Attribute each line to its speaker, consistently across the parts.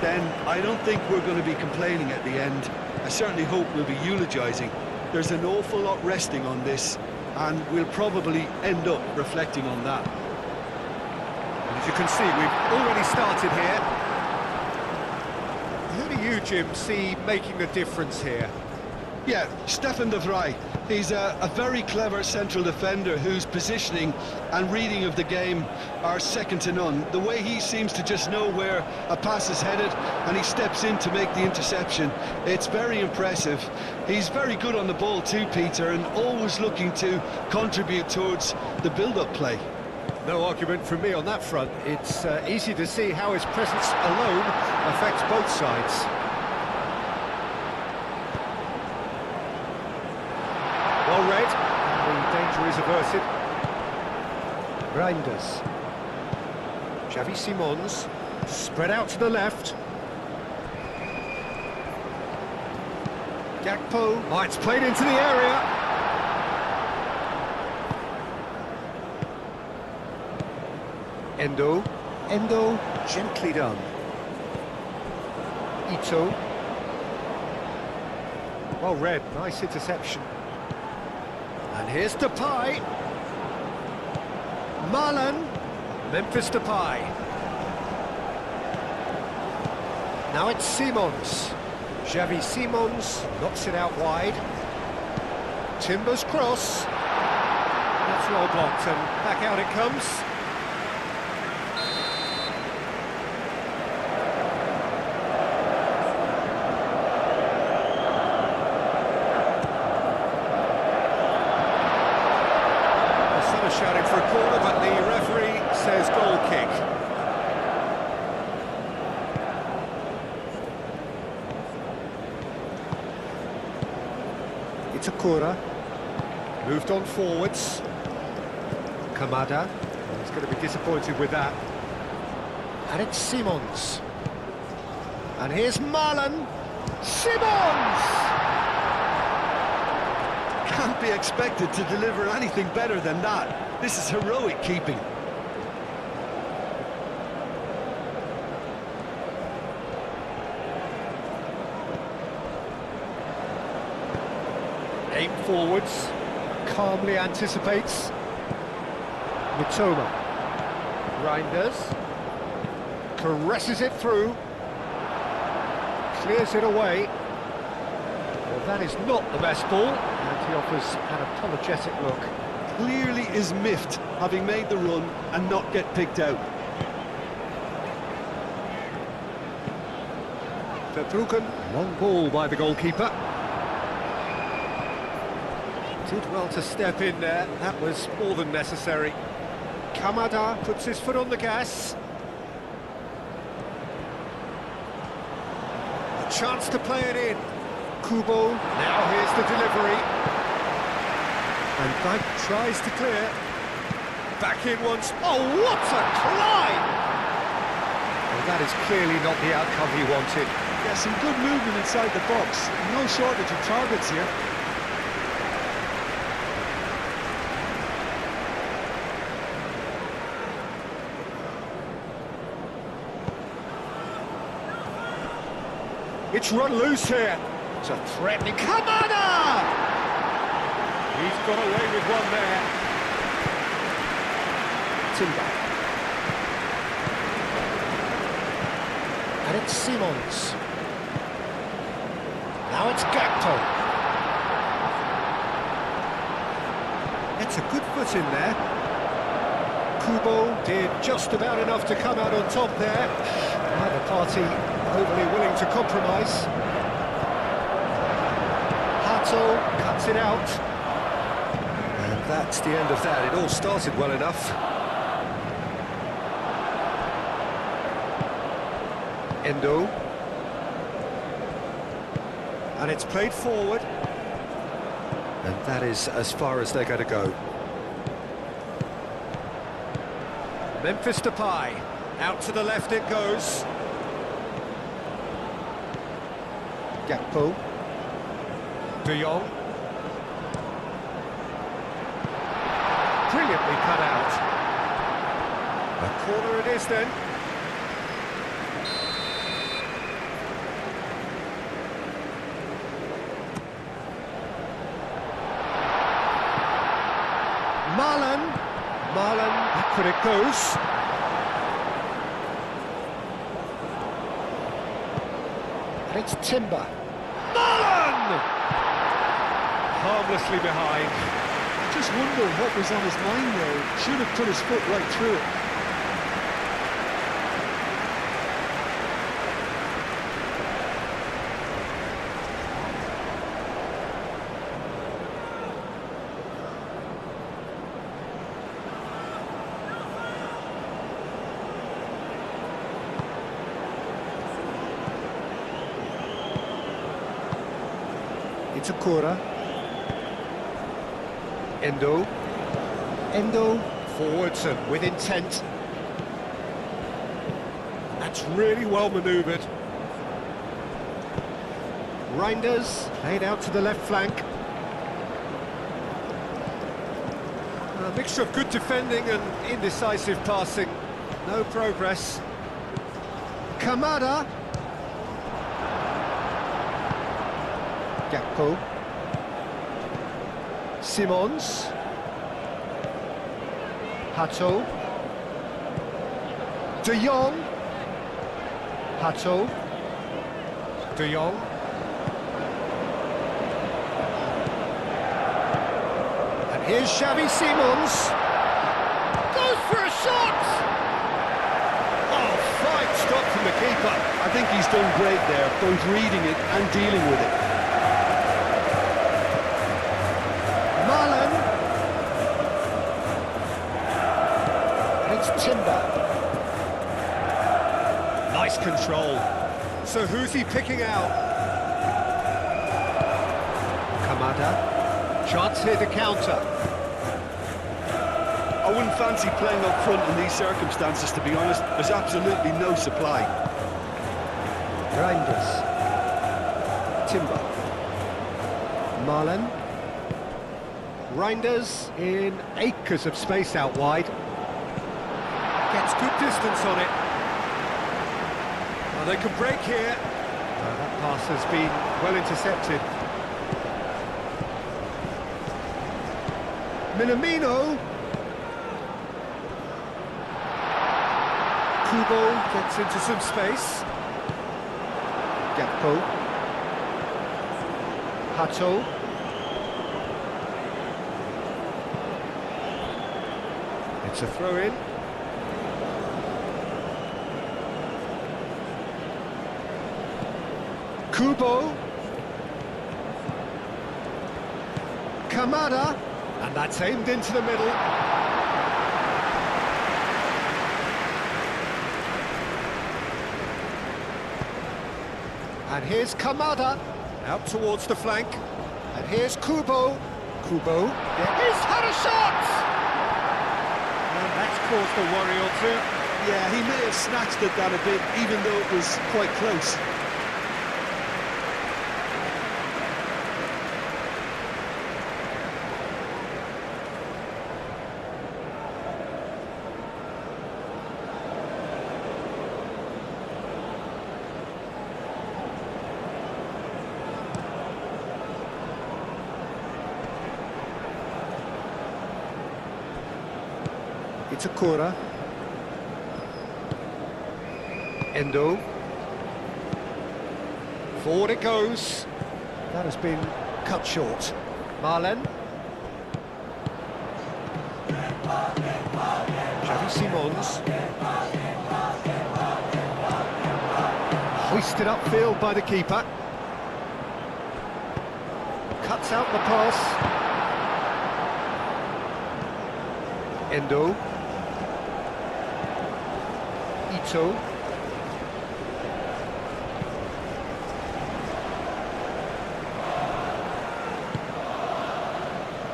Speaker 1: then I don't think we're going to be complaining at the end. I certainly hope we'll be eulogising. There's an awful lot resting on this, and we'll probably end up reflecting on that.
Speaker 2: As you can see, we've already started here. Who do you, Jim, see making the difference here?
Speaker 1: Yeah, Stefan de Vrij. He's a very clever central defender whose positioning and reading of the game are second to none. The way he seems to just know where a pass is headed and he steps in to make the interception, it's very impressive. He's very good on the ball too, Peter, and always looking to contribute towards the build-up play.
Speaker 2: No argument from me on that front. It's easy to see how his presence alone affects both sides. Well read, and the danger is averted. Reinders. Xavi Simons, spread out to the left. Gakpo, oh, it's played into the area. Endo, gently done. Ito. Well read, nice interception. And here's Depay. Marlon. Memphis Depay. Now it's Simons. Xavi Simons knocks it out wide. Timber's cross. That's well blocked and back out it comes. Shouting for a corner, but the referee says goal kick. Itakura moved on forwards. Kamada, he's going to be disappointed with that. And it's Simons. And here's Marlon. Simons!
Speaker 1: Can't be expected to deliver anything better than that. This is heroic keeping.
Speaker 2: Aim forwards, calmly anticipates. Mitoma. Reinders. Caresses it through. Clears it away. Well, that is not the best ball. And he offers an apologetic look.
Speaker 1: Clearly is miffed, having made the run and not get picked out.
Speaker 2: Verbruggen, long ball by the goalkeeper. Did well to step in there, that was more than necessary. Kamada puts his foot on the gas. A chance to play it in. Kubo, now here's the delivery. And Dyke tries to clear. Back in once. Oh, what a climb! Well, that is clearly not the outcome he wanted.
Speaker 1: Yeah, some good movement inside the box. No shortage of targets here.
Speaker 2: It's run loose here. It's a threatening... Kamada! He's got away with one there. Timber. And it's Simons. Now it's Gakpo. It's a good foot in there. Kubo did just about enough to come out on top there. Neither party overly willing to compromise. Hato cuts it out. And that's the end of that. It all started well enough. Endo. And it's played forward. And that is as far as they're going to go. Memphis Depay. Out to the left it goes. Gakpo. De Jong. Brilliantly cut out. A corner it is then. Marlon, backward it goes. And it's Timber. Marlon! Harmlessly behind.
Speaker 1: I just wonder what was on his mind there. Should have put his foot right through it.
Speaker 2: It's a Kura. Endo. Endo. Forwards and with intent. That's really well manoeuvred. Reinders, laid out to the left flank. A mixture of good defending and indecisive passing. No progress. Kamada. Gakpo. Simons. Hato. De Jong. Hato. De Jong. And here's Xavi Simons. Goes for a shot! Oh, fine stop from the keeper.
Speaker 1: I think he's done great there, both reading it and dealing with it.
Speaker 2: Marlon. And it's Timber. Nice control. So who's he picking out? Kamada. Chance here to counter.
Speaker 1: I wouldn't fancy playing up front in these circumstances, to be honest. There's absolutely no supply.
Speaker 2: Reinders. Timber. Marlon. Reinders in acres of space out wide. Gets good distance on it. They can break here. That pass has been well intercepted. Minamino. Kubo gets into some space. Gakpo. Hato. It's a throw-in. Kubo. Kamada. And that's aimed into the middle. And here's Kamada. Out towards the flank. And here's Kubo. Kubo. He's had a shot! And that's caused a worry or two.
Speaker 1: Yeah, he may have snatched at that a bit, even though it was quite close.
Speaker 2: It's a Kura. Endo. Forward it goes. That has been cut short. Marlen. Xavi Simons. Hoisted upfield by the keeper. Cuts out the pass. Endo. Ito.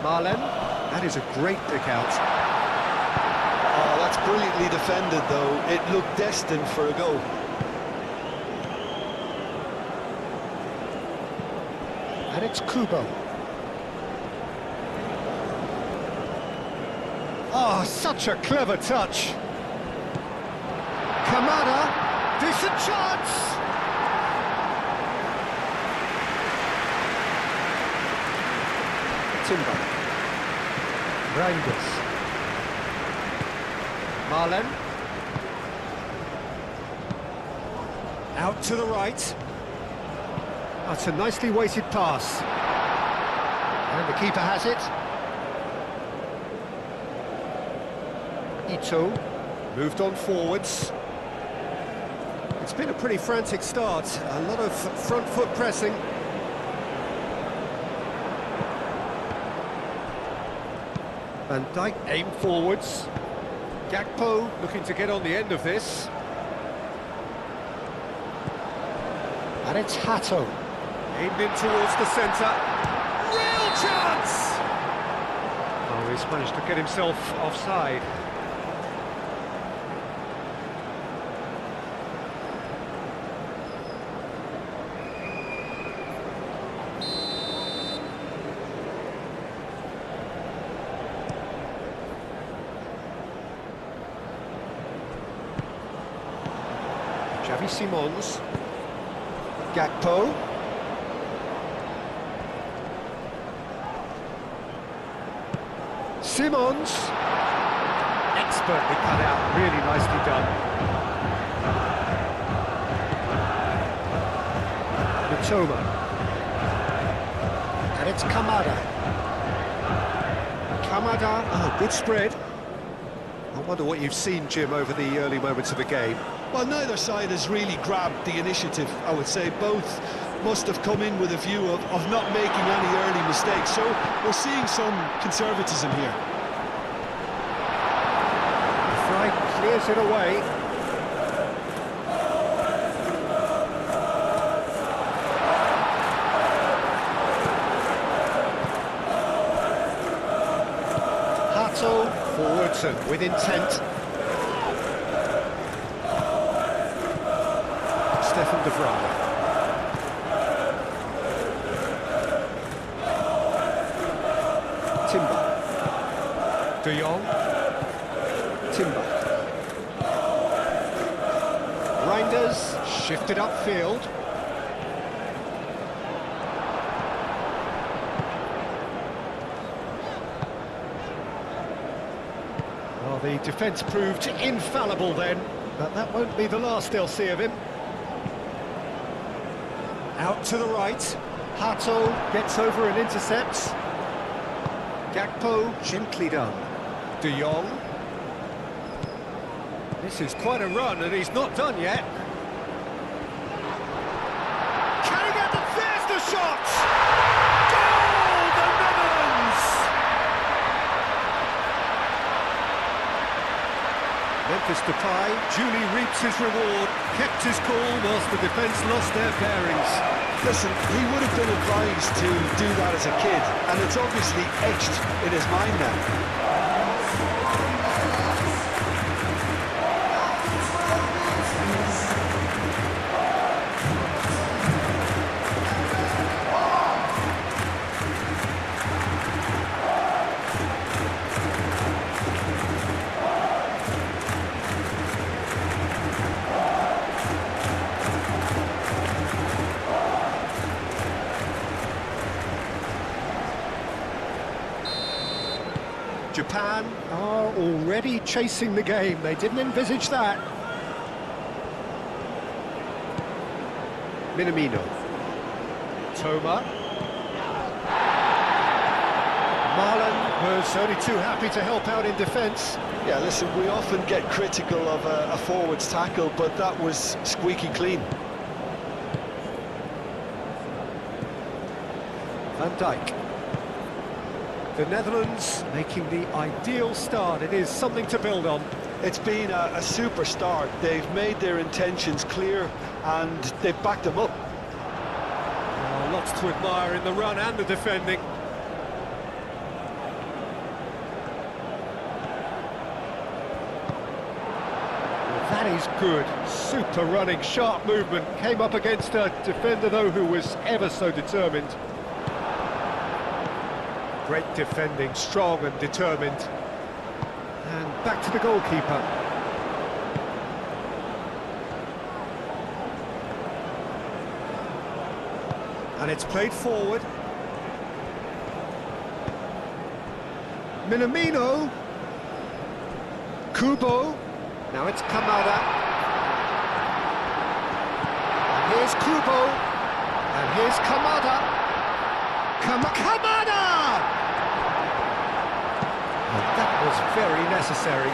Speaker 2: Marlen. That is a great pick out.
Speaker 1: Oh, that's brilliantly defended, though. It looked destined for a goal.
Speaker 2: And it's Kubo. Oh, such a clever touch. Kamada, decent chance. Timber. Reinders. Marlen. Out to the right. That's a nicely weighted pass. And the keeper has it. Ito moved on forwards. It's been a pretty frantic start. A lot of front foot pressing. Van Dijk aimed forwards. Gakpo looking to get on the end of this. And it's Hato. Aimed in towards the centre. Real chance! Oh, he's managed to get himself offside. Xavi Simons. Gakpo. Simons. Expertly cut out, really nicely done. Matoma. And it's Kamada. Kamada, oh, good spread. I wonder what you've seen, Jim, over the early moments of the game.
Speaker 1: Well, neither side has really grabbed the initiative, I would say. Both must have come in with a view of not making any early mistakes, so we're seeing some conservatism here.
Speaker 2: Fry clears it away. Hato forwards and with intent. Stefan de Vrij. Timber. De Jong. Timber. Reinders shifted upfield. Well, the defence proved infallible then, but that won't be the last they'll see of him. Out to the right. Hato gets over and intercepts. Gakpo, gently done. De Jong. This is quite a run, and he's not done yet. Can he get the first shot? Goal, the Netherlands! Memphis Depay duly reaps his reward, kept his cool whilst the defence lost their bearings.
Speaker 1: Listen, he would have been advised to do that as a kid, and it's obviously etched in his mind now.
Speaker 2: Japan are already chasing the game. They didn't envisage that. Minamino. Toma. Marlen was only too happy to help out in defence.
Speaker 1: Yeah, listen, we often get critical of a forward's tackle, but that was squeaky clean.
Speaker 2: Van Dijk. The Netherlands making the ideal start. It is something to build on.
Speaker 1: It's been a super start. They've made their intentions clear and they've backed them up.
Speaker 2: Oh, lots to admire in the run and the defending. Well, that is good. Super running, sharp movement. Came up against a defender, though, who was ever so determined. Great defending, strong and determined. And back to the goalkeeper. And it's played forward. Minamino. Kubo. Now it's Kamada. And here's Kubo. And here's Kamada. Kamada! And that was very necessary.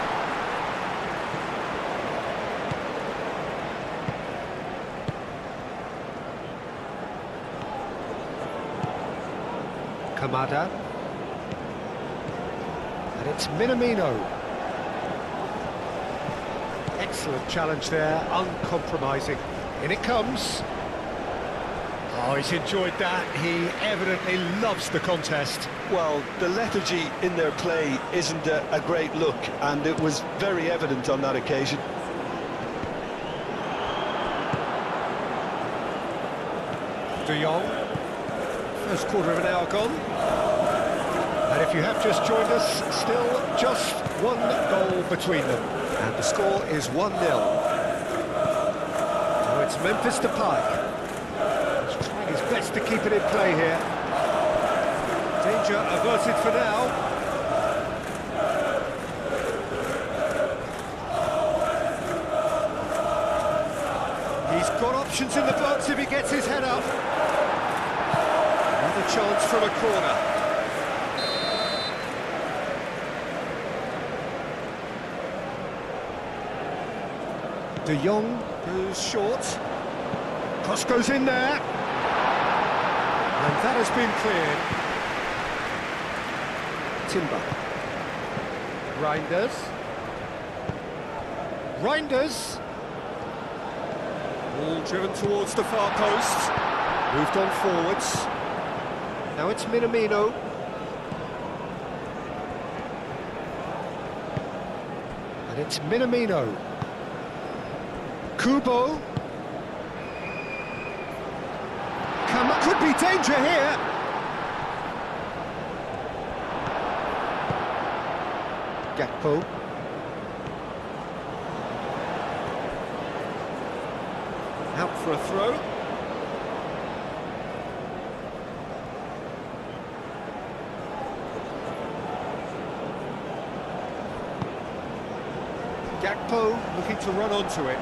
Speaker 2: Kamada. And it's Minamino. Excellent challenge there, uncompromising. In it comes. Oh, he's enjoyed that. He evidently loves the contest.
Speaker 1: Well, the lethargy in their play isn't a great look, and it was very evident on that occasion.
Speaker 2: De Jong. First quarter of an hour gone. And if you have just joined us, still just one goal between them. And the score is 1-0. Now it's Memphis Depay. He's trying his best to keep it in play here. Danger averted for now. He's got options in the box if he gets his head up. Another chance from a corner. De Jong goes short. Cross goes in there. And that has been cleared. Timber. Reinders. Ball driven towards the far post. Moved on forwards. Now it's Minamino. And it's Minamino. Kubo. Could be danger here. Gakpo. Out for a throw. Gakpo looking to run onto it.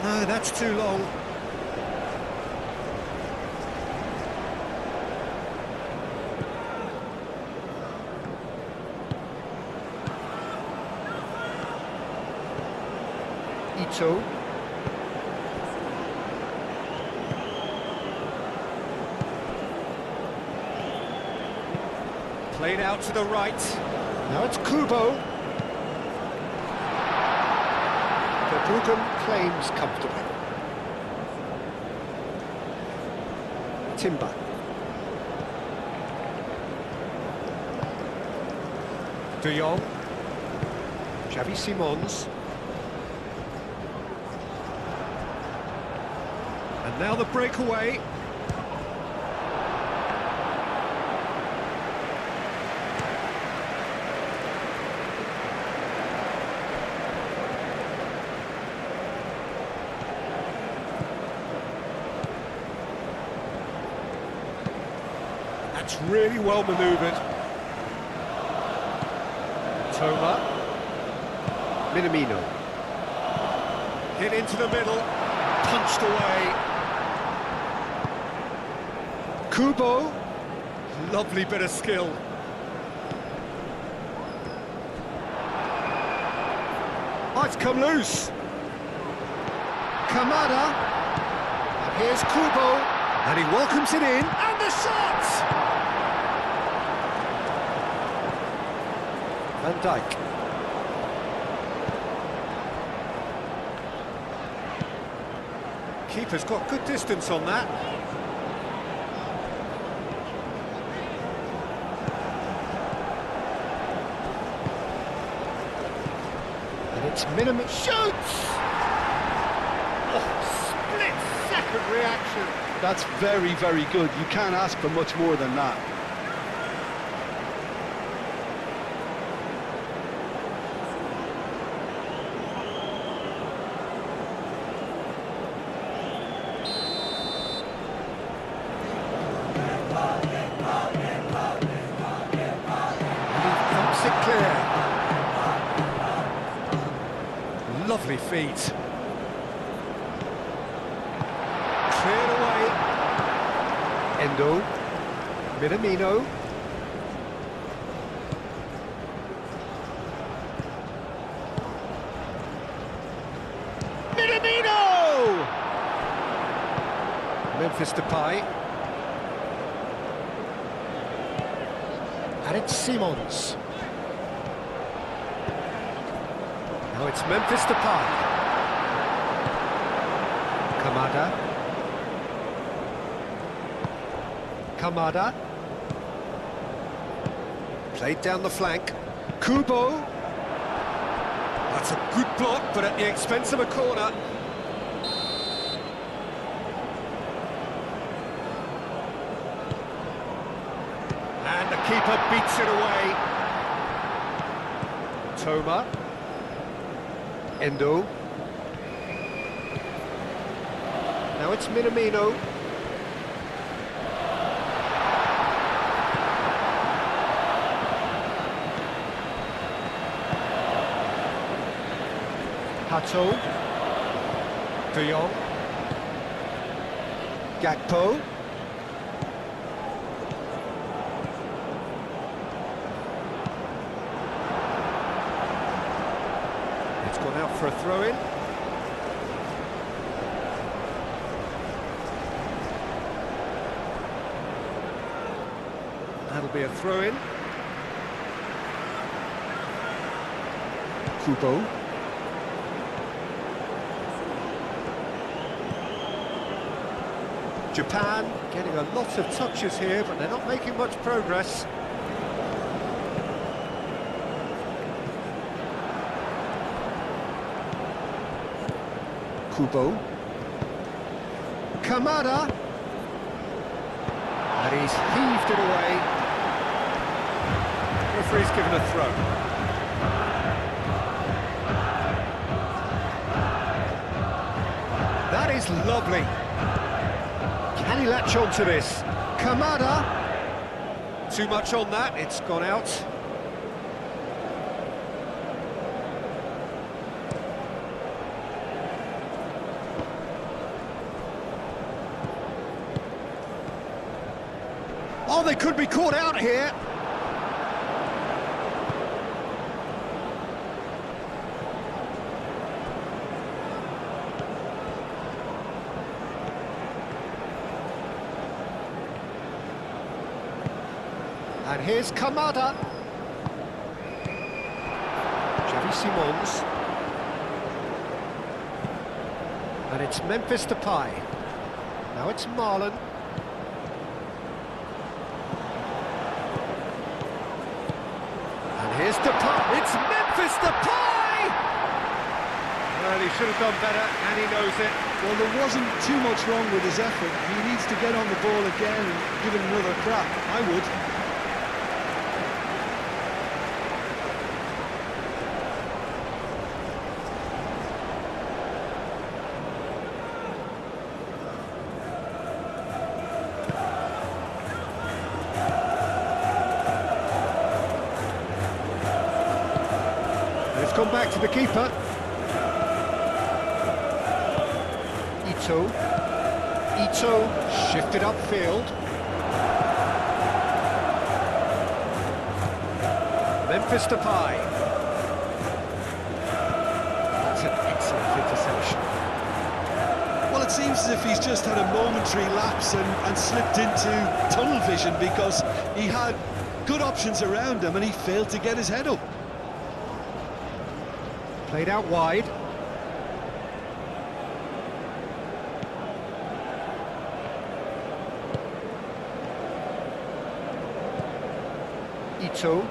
Speaker 2: No, that's too long. Ito. Played out to the right. Now it's Kubo. Verbruggen claims comfortably. Timber. De Jong. Xavi Simons. And now the breakaway. That's really well manoeuvred. Toma. Minamino. Hit into the middle. Punched away. Kubo. Lovely bit of skill. Oh, it's come loose. Kamada. And here's Kubo. And he welcomes it in. And the shot! Van Dijk. Keeper's got good distance on that. And it's minimum shoots! Oh, split-second reaction.
Speaker 1: That's very, very good. You can't ask for much more than that.
Speaker 2: Clear. Lovely feet. Cleared away. Endo. Minamino. Minamino! Memphis Depay. And it's Simons. Now it's Memphis Depay. Kamada. Kamada. Played down the flank. Kubo. That's a good block, but at the expense of a corner. And the keeper beats it away. Toma. Endo. Now it's Minamino. Hato. De Jong. Gakpo. It's gone out for a throw-in. That'll be a throw-in. Kubo. Japan getting a lot of touches here, but they're not making much progress. Kubo. Kamada. And he's heaved it away. Referee's given a throw. That is lovely. Can he latch on to this? Kamada. Too much on that, it's gone out. Oh, they could be caught out here. And here's Kamada. Xavi Simons. And it's Memphis Depay. Now it's Marlon. And here's Depay. It's Memphis Depay! Well, he should have done better, and he knows it.
Speaker 1: Well, there wasn't too much wrong with his effort. He needs to get on the ball again and give it another crack. I would.
Speaker 2: It's gone back to the keeper. Ito shifted upfield. Memphis Depay. That's an excellent interception.
Speaker 1: Well, it seems as if he's just had a momentary lapse and slipped into tunnel vision because he had good options around him and he failed to get his head up.
Speaker 2: Played out wide. Ito.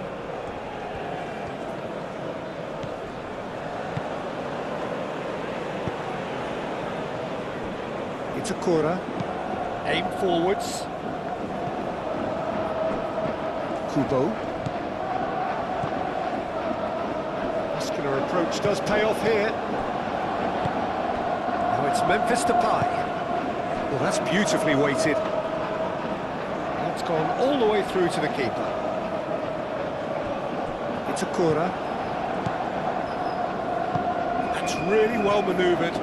Speaker 2: It's a Itakura. Aim forwards. Kubo. Muscular approach does pay off here. Now it's Memphis Depay. Well, that's beautifully weighted. That's gone all the way through to the keeper. It's Itakura. That's really well manoeuvred.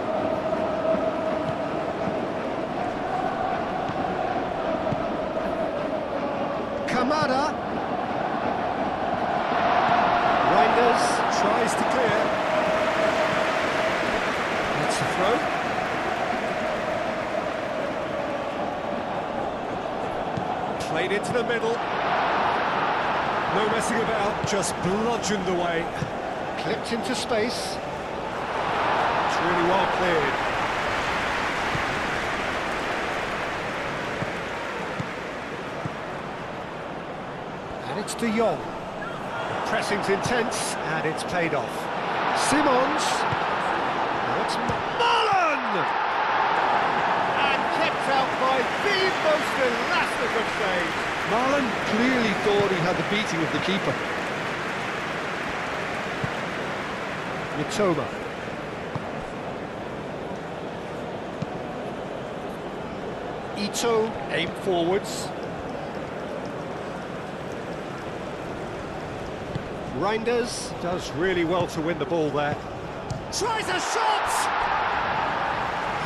Speaker 2: Kamada. Reinders tries to clear. That's a throw. Played into the middle. No messing about, just bludgeoned away. Clipped into space. It's really well cleared. And it's De Jong. Pressing's intense, and it's played off. Simons. Now it's Mullen! And kept out by the most elastic of saves.
Speaker 1: Marlon clearly thought he had the beating of the keeper.
Speaker 2: Mitoma. Ito, aim forwards. Reinders does really well to win the ball there. Tries a shot!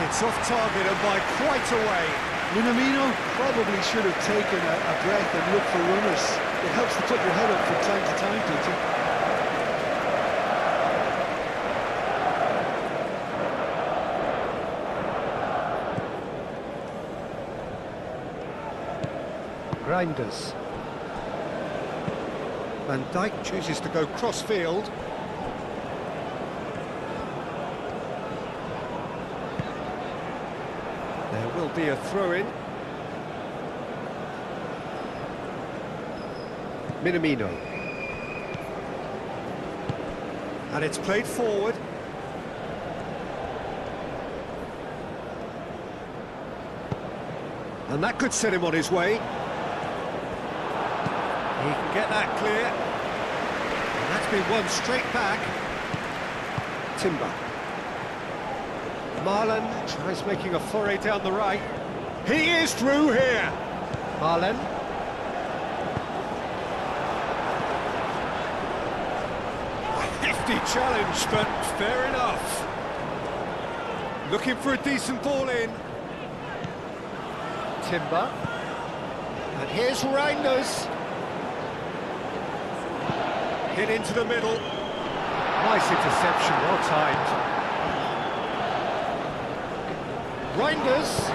Speaker 2: It's off target and by quite a way.
Speaker 1: Minamino probably should have taken a breath and looked for runners. It helps to put your head up from time to time, Peter.
Speaker 2: Reinders. Van Dijk chooses to go cross-field. There will be a throw-in. Minamino. And it's played forward. And that could set him on his way. He can get that clear. And that's been won straight back. Timber. Marlon tries making a foray down the right. He is through here. Marlon. A hefty challenge, but fair enough. Looking for a decent ball in. Timber. And here's Reinders. Hit into the middle. Nice interception, well timed. Reinders.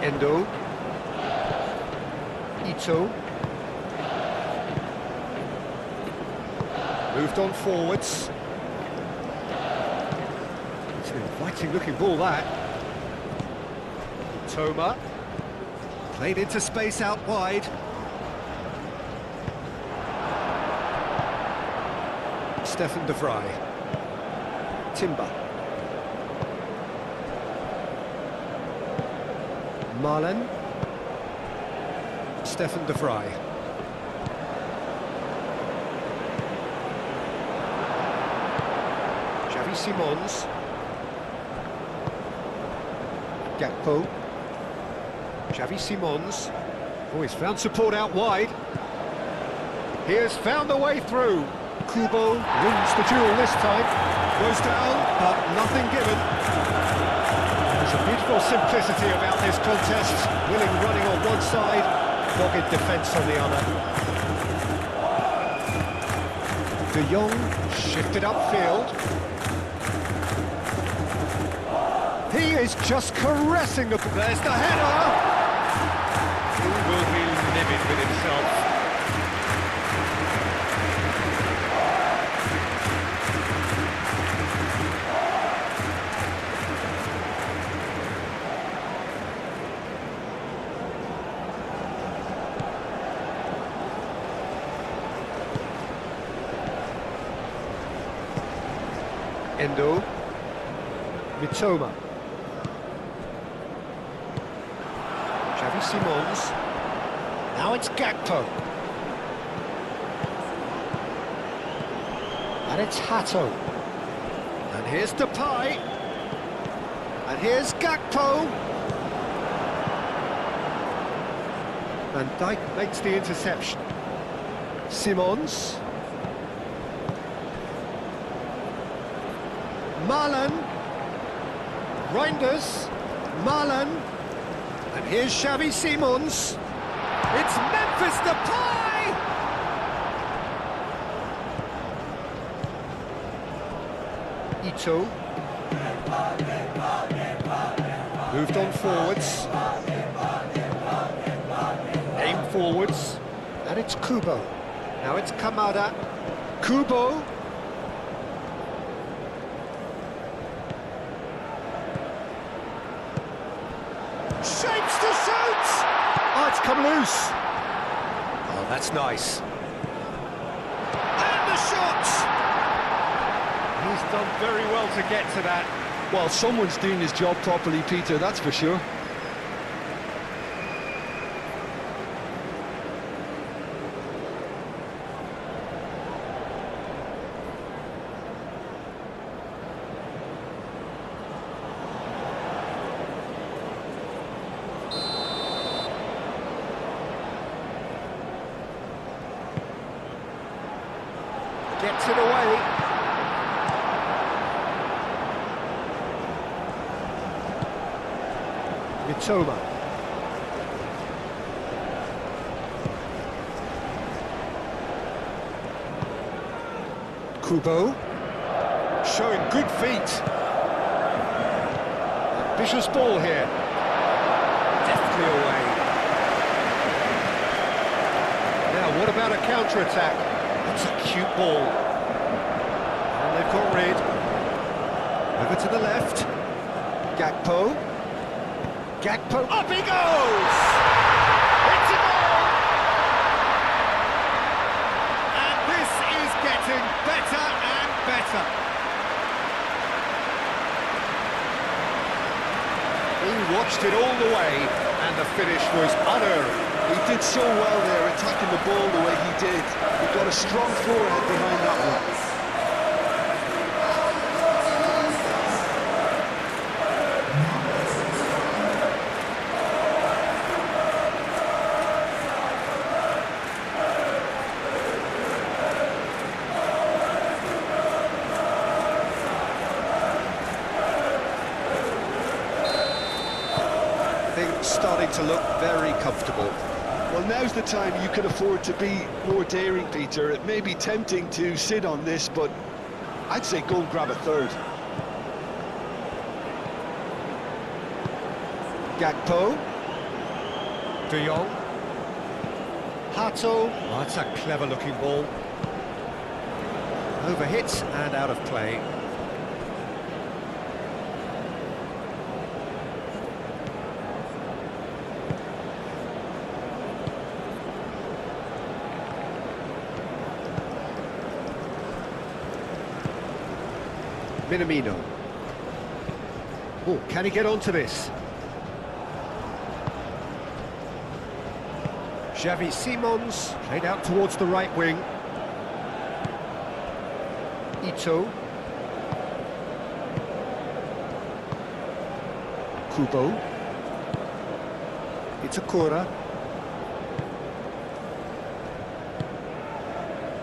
Speaker 2: Endo. Ito. Moved on forwards. It's an inviting looking ball that. Toma. Played into space out wide. Stefan de Vrij. Timber. Marlen. Stefan de Vrij. Xavi Simons. Gakpo. Xavi Simons. Oh, he's found support out wide. He has found the way through. Kubo wins the duel this time. Goes down, but nothing given. There's a beautiful simplicity about this contest. Willing running on one side, dogged defence on the other. De Jong shifted upfield. He is just caressing the... There's the header! He will be livid with himself. Endo. Mitoma. Xavi Simons. Now it's Gakpo. And it's Hato. And here's Depay. And here's Gakpo. Van Dijk makes the interception. Simons. Marlon. Reinders. Marlon. And here's Xavi Simons. It's Memphis Depay! Ito. Moved on forwards. Aim forwards. And it's Kubo. Now it's Kamada. Kubo. Shapes to shoot! Oh, it's come loose. Oh, that's nice. And the shot! He's done very well to get to that.
Speaker 1: Well, someone's doing his job properly, Peter, that's for sure.
Speaker 2: Gets it away. Mitoma. Kubo. Showing good feet. Ambitious ball here. Deftly away. Now, what about a counter-attack? That's a cute ball. And they've got rid. Over to the left. Gakpo. Gakpo. Up he goes! It's a goal! And this is getting better and better. He watched it all the way, and the finish was unerring.
Speaker 1: He did so well there, attacking the ball the way he did. He got a strong forehead behind that one.
Speaker 2: Things starting to look very comfortable.
Speaker 1: Well, now's the time you can afford to be more daring, Peter. It may be tempting to sit on this, but I'd say go and grab a third.
Speaker 2: Gakpo. De Jong. Hato. Oh, that's a clever-looking ball. Overhit and out of play. Minamino. Oh, can he get onto this? Xavi Simons, played out towards the right wing. Ito. Kubo. Itakura.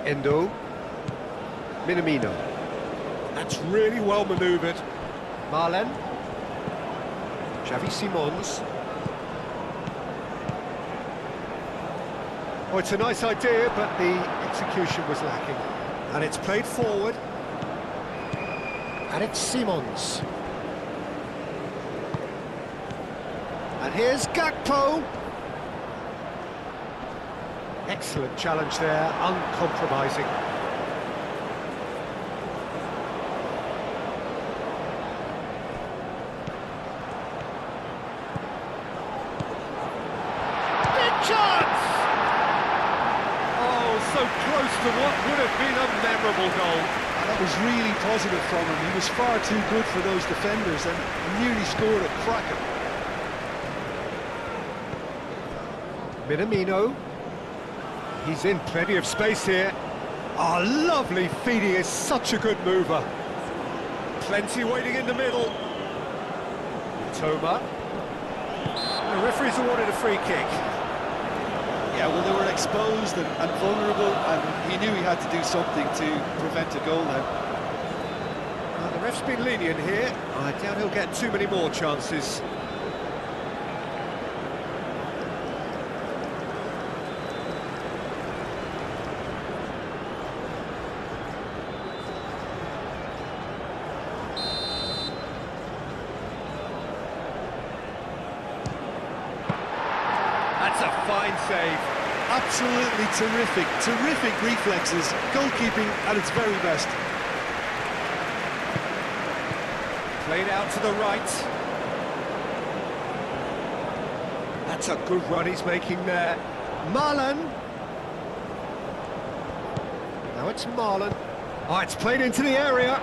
Speaker 2: Endo. Minamino. That's really well manoeuvred. Marlen. Xavi Simons. Oh, it's a nice idea, but the execution was lacking. And it's played forward. And it's Simons. And here's Gakpo. Excellent challenge there, uncompromising. Chance! Oh, so close to what would have been a memorable goal.
Speaker 1: And that was really positive from him. He was far too good for those defenders and nearly scored a cracker.
Speaker 2: Minamino. He's in plenty of space here. Oh, lovely feed. He is such a good mover. Plenty waiting in the middle. Toma. The referee's awarded a free kick.
Speaker 1: Yeah, well, they were exposed and vulnerable, and he knew he had to do something to prevent a goal now.
Speaker 2: The ref's been lenient here. I doubt he'll get too many more chances. That's a fine save.
Speaker 1: Absolutely terrific, terrific reflexes, goalkeeping at its very best.
Speaker 2: Played out to the right. That's a good run he's making there. Marlon. Now it's Marlon. Oh, it's played into the area.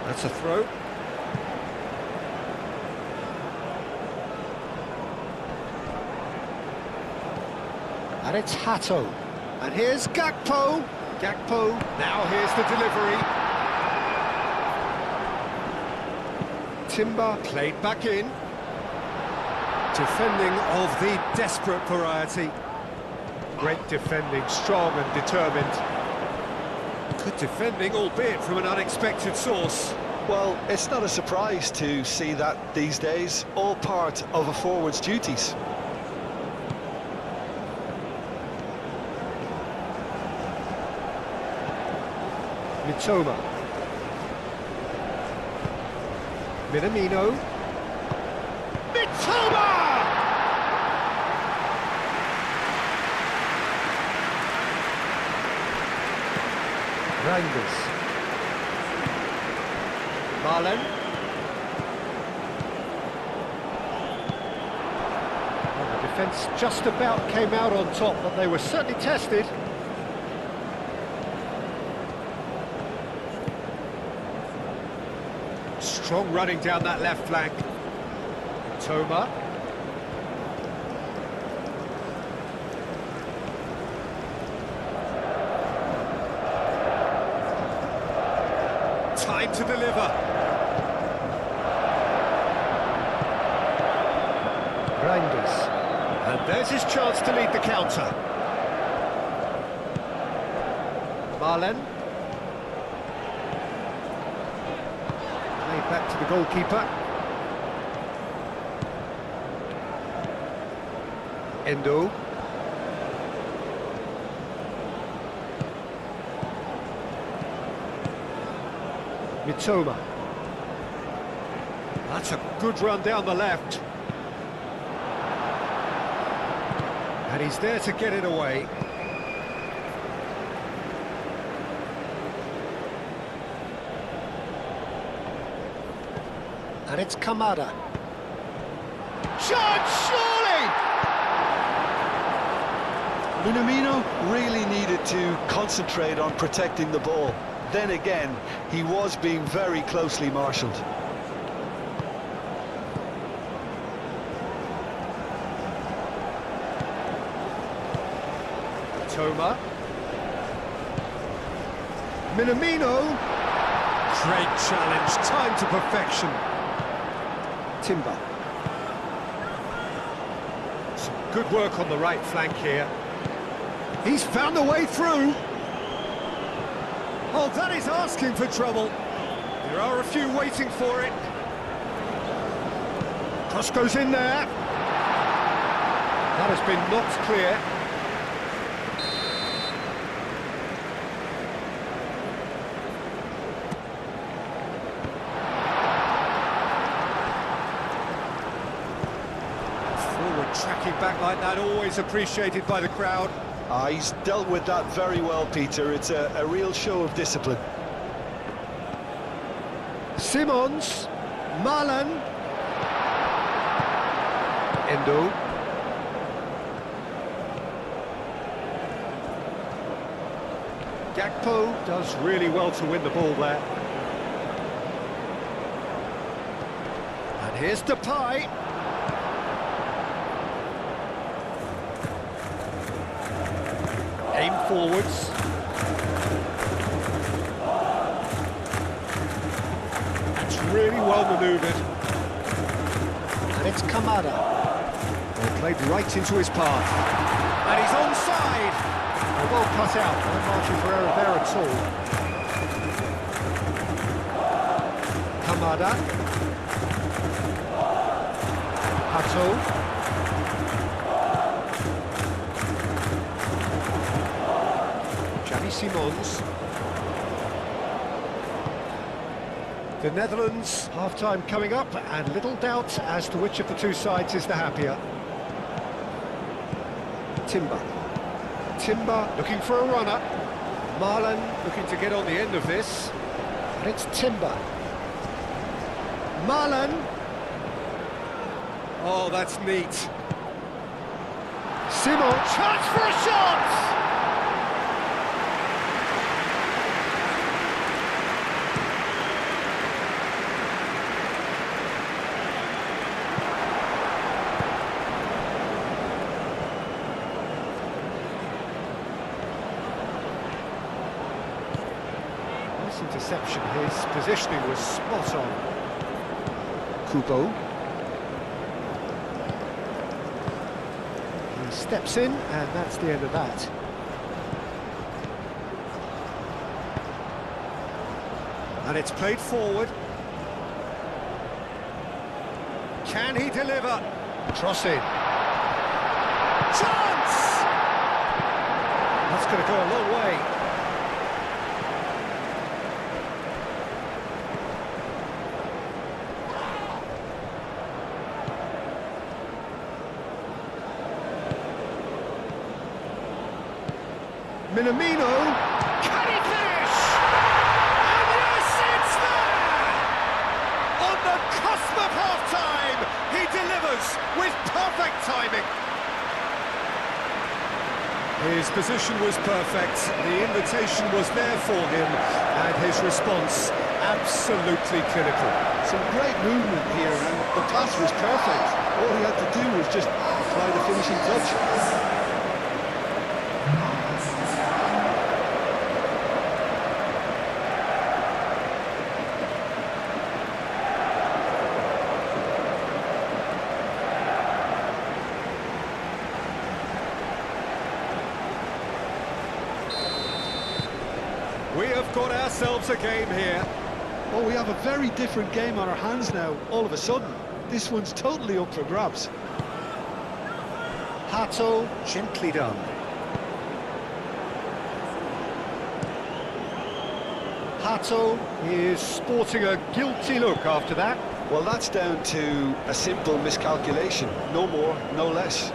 Speaker 2: That's a throw. And it's Hato. And here's Gakpo. Gakpo. Now here's the delivery. Timber played back in. Defending of the desperate variety. Great defending, strong and determined. Good defending, albeit from an unexpected source.
Speaker 1: Well, it's not a surprise to see that these days, all part of a forward's duties.
Speaker 2: Mitoma. Minamino. Mitoma! Rangers. Marlon. Well, the defence just about came out on top, but they were certainly tested. Strong running down that left flank. Toma. Time to deliver. Reinders. And there's his chance to lead the counter. Marlen. Back to the goalkeeper. Endo. Mitoma. That's a good run down the left. And he's there to get it away. And it's Kamada. Shot, surely!
Speaker 1: Minamino really needed to concentrate on protecting the ball. Then again, he was being very closely marshalled.
Speaker 2: Toma. Minamino. Great challenge, time to perfection. Timber. Some good work on the right flank here. He's found a way through. Oh, that is asking for trouble. There are a few waiting for it. Cross goes in there. That has been knocked clear. Tracking back like that, always appreciated by the crowd.
Speaker 1: He's dealt with that very well, Peter. It's a real show of discipline.
Speaker 2: Simons, Marlon, Endo. Gakpo does really well to win the ball there. And here's Depay. Aim forwards. That's really well manoeuvred. And it's Kamada. Well, played right into his path. And he's onside. well cut out, no margin for error there at all. Kamada. Hato. Xavi Simons. The Netherlands, half-time coming up, and little doubt as to which of the two sides is the happier. Timber. Timber looking for a runner. Marlon looking to get on the end of this. And it's Timber. Marlon. Oh, that's neat. Simon, chance for a shot! Interception, his positioning was spot on. Kubo. He steps in, and that's the end of that. And it's played forward. Can he deliver? Crossing. Chance! That's going to go a long way. Minamino, can he finish? And yes, it's there! On the cusp of half-time, he delivers with perfect timing. His position was perfect, the invitation was there for him, and his response absolutely clinical.
Speaker 1: Some great movement here, and the pass was perfect. All he had to do was just apply the finishing touch.
Speaker 2: We have got ourselves a game here.
Speaker 1: Oh, we have a very different game on our hands now, all of a sudden. This one's totally up for grabs.
Speaker 2: Hato, gently done. Hato is sporting a guilty look after that.
Speaker 1: Well, that's down to a simple miscalculation. No more, no less.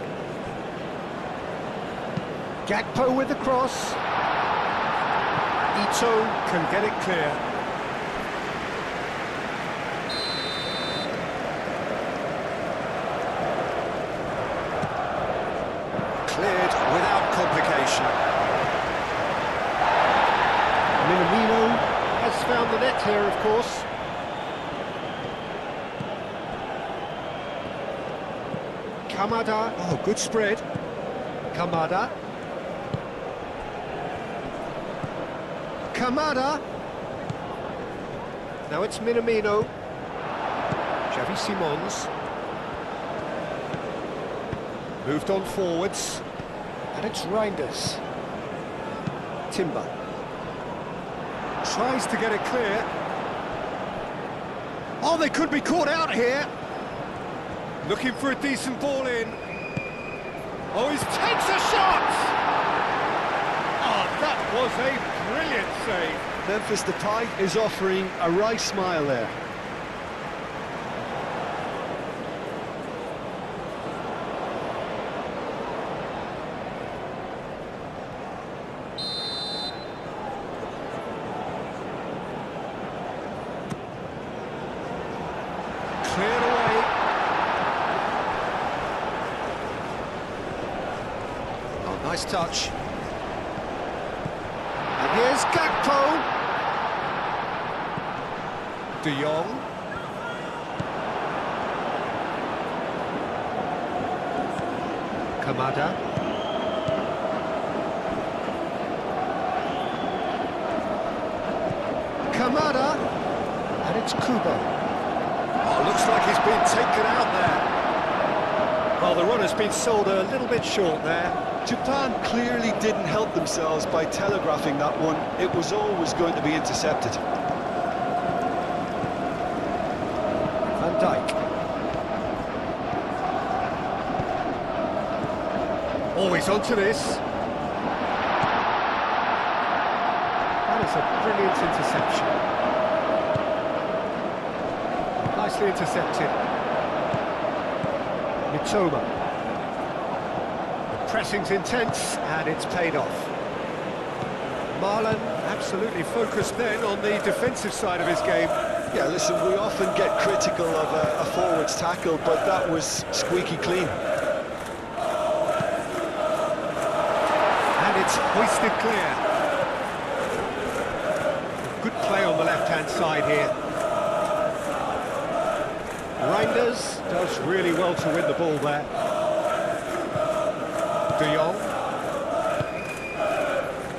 Speaker 2: Gakpo with the cross. Ito can get it clear. Cleared without complication. Minamino has found the net here, of course. Kamada, oh, good spread. Kamada. Kamada. Now it's Minamino. Xavi Simons. Moved on forwards. And it's Reinders. Timber. Tries to get it clear. Oh, they could be caught out here. Looking for a decent ball in. Oh, he takes a shot! Oh, that was a brilliant save.
Speaker 1: Memphis Depay is offering a right smile there.
Speaker 2: Cleared away. Oh, nice touch. And here's Gakpo. De Jong. Kamada. Kamada. And it's Kubo. Oh, looks like he's been taken out there. Well, the run has been sold a little bit short there.
Speaker 1: Japan clearly didn't help themselves by telegraphing that one. It was always going to be intercepted.
Speaker 2: Van Dijk. Always onto this. That is a brilliant interception. Nicely intercepted. Mitoma. The pressing's intense, and it's paid off. Marlon absolutely focused then on the defensive side of his game.
Speaker 1: Yeah, listen, we often get critical of a forward's tackle, but that was squeaky clean.
Speaker 2: And it's hoisted clear. Good play on the left-hand side here. Reinders does really well to win the ball there. De Jong.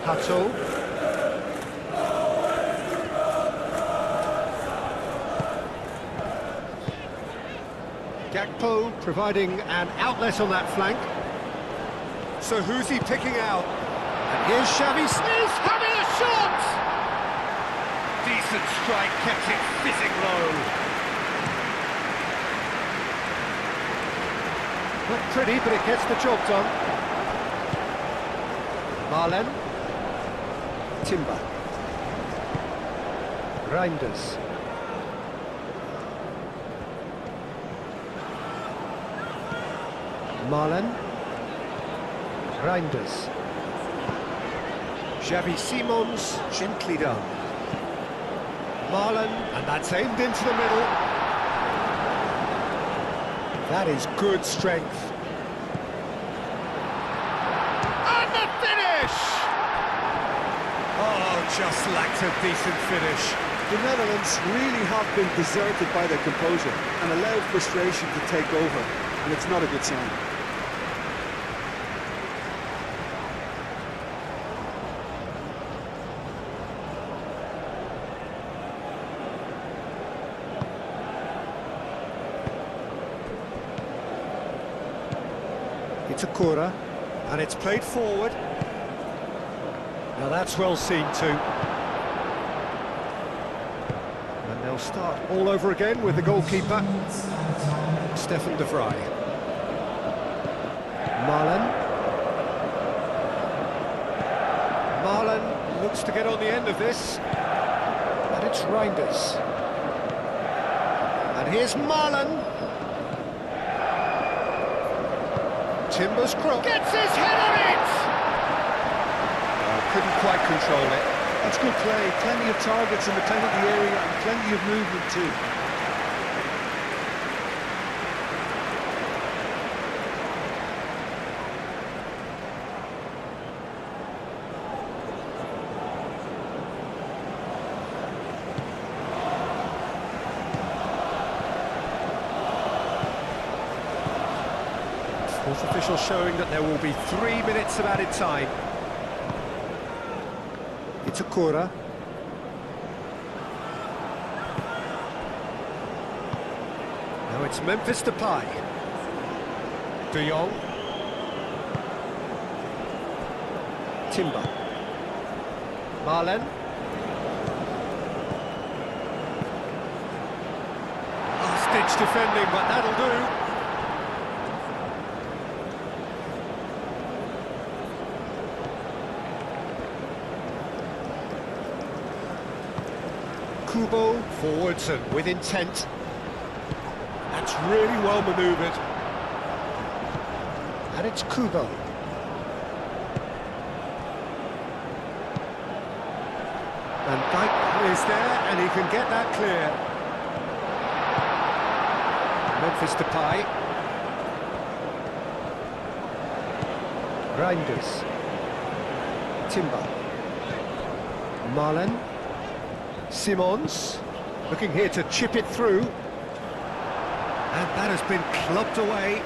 Speaker 2: Hato. Gakpo providing an outlet on that flank. So who's he picking out? And here's Xavi Smith having a shot! Decent strike, kept it fizzing low. Not pretty, but it gets the job done. Marlen. Timber. Reinders. Marlen. Reinders. Xavi Simons, gently done. Marlen, and that's aimed into the middle. That is good strength. And the finish! Oh, just lacked a decent finish.
Speaker 1: The Netherlands really have been deserted by their composure and allowed frustration to take over, and it's not a good sign.
Speaker 2: It's a Akura, and it's played forward. Now that's well seen too. And they'll start all over again with the goalkeeper, Stefan de Vrij. Marlen. Marlen looks to get on the end of this. And it's Reinders. And here's Marlen. Timber's cross. Gets his head on it! Couldn't quite control it.
Speaker 1: That's good play. Plenty of targets in the penalty area and plenty of movement too.
Speaker 2: Fourth official showing that there will be 3 minutes of added time. It's Akura. Now it's Memphis Depay. De Jong. Timber. Marlen. Last-ditch defending, but that'll do. Kubo forwards and with intent. That's really well manoeuvred. And it's Kubo. Van Dijk is there and he can get that clear. Memphis Depay. Reinders. Timber. Marlen. Simons, looking here to chip it through. And that has been clubbed away.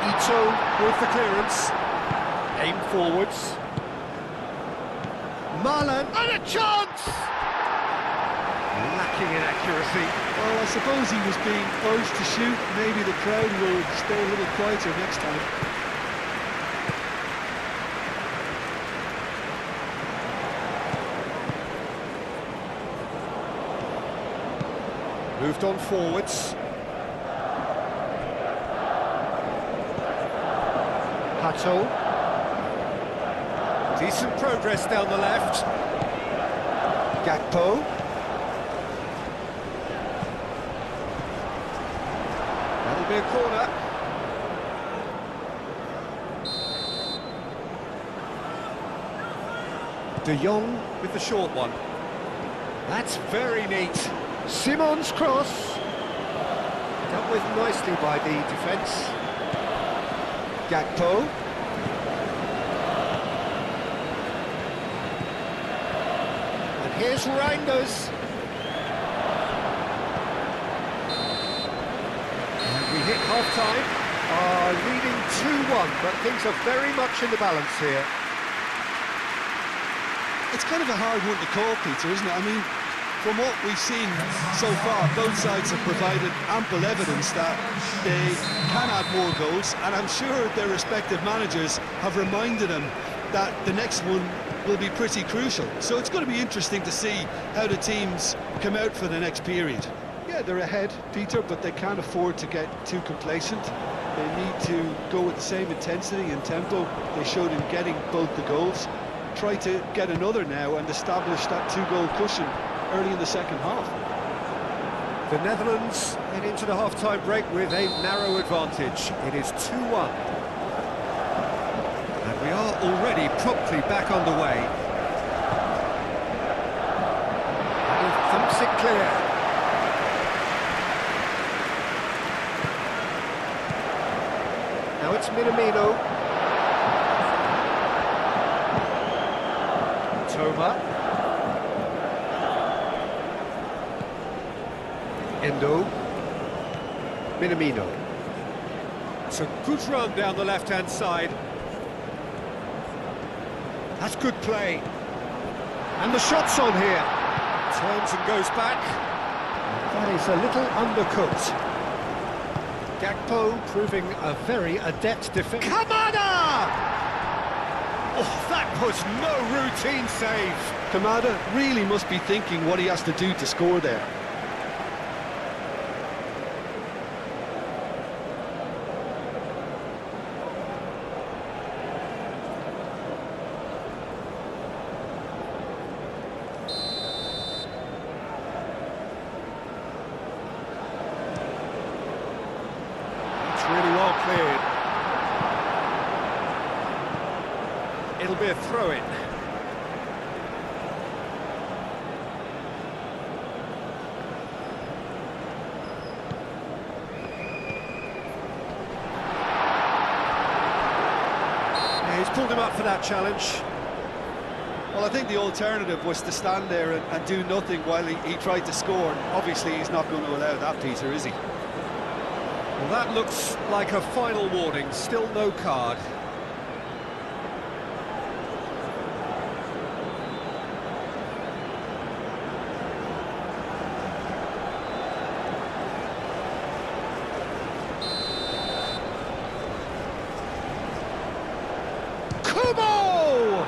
Speaker 2: Ito with the clearance. Aimed forwards. Marlon, and a chance! Lacking in accuracy.
Speaker 1: Well, I suppose he was being urged to shoot. Maybe the crowd will stay a little quieter next time.
Speaker 2: Moved on forwards. Hato. Decent progress down the left. Gakpo. That'll be a corner. De Jong with the short one. That's very neat. Simon's cross. Dealt with nicely by the defence. Gakpo. And here's Reinders. And we hit half-time. Leading 2-1, but things are very much in the balance here.
Speaker 1: It's kind of a hard one to call, Peter, isn't it? I mean, from what we've seen so far, both sides have provided ample evidence that they can add more goals, and I'm sure their respective managers have reminded them that the next one will be pretty crucial. So it's going to be interesting to see how the teams come out for the next period. Yeah, they're ahead, Peter, but they can't afford to get too complacent. They need to go with the same intensity and tempo they showed in getting both the goals. Try to get another now and establish that two-goal cushion early in the second half.
Speaker 2: The Netherlands head into the half-time break with a narrow advantage. It is 2-1. And we are already promptly back underway. And he thumps it clear. Now it's Minamino. Toma. Endo. Minamino. It's a good run down the left-hand side. That's good play. And the shot's on here. Turns and goes back. That is a little undercooked. Gakpo proving a very adept defender. Kamada! Oh, that was no routine save.
Speaker 1: Kamada really must be thinking what he has to do to score there.
Speaker 2: Really well cleared. It'll be a throw-in. Yeah, he's pulled him up for that challenge.
Speaker 1: Well, I think the alternative was to stand there and do nothing while he tried to score. Obviously, he's not going to allow that, Peter, is he?
Speaker 2: Well, that looks like a final warning, still no card. Kubo!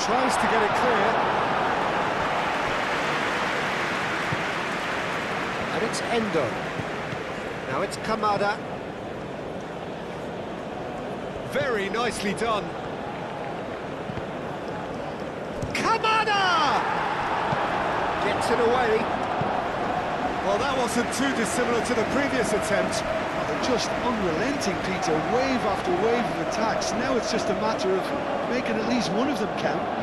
Speaker 2: Tries to get it clear. And it's Endo. Now it's Kamada. Very nicely done. Kamada! Gets it away. Well, that wasn't too dissimilar to the previous attempt.
Speaker 1: They're just unrelenting, Peter. Wave after wave of attacks. Now it's just a matter of making at least one of them count.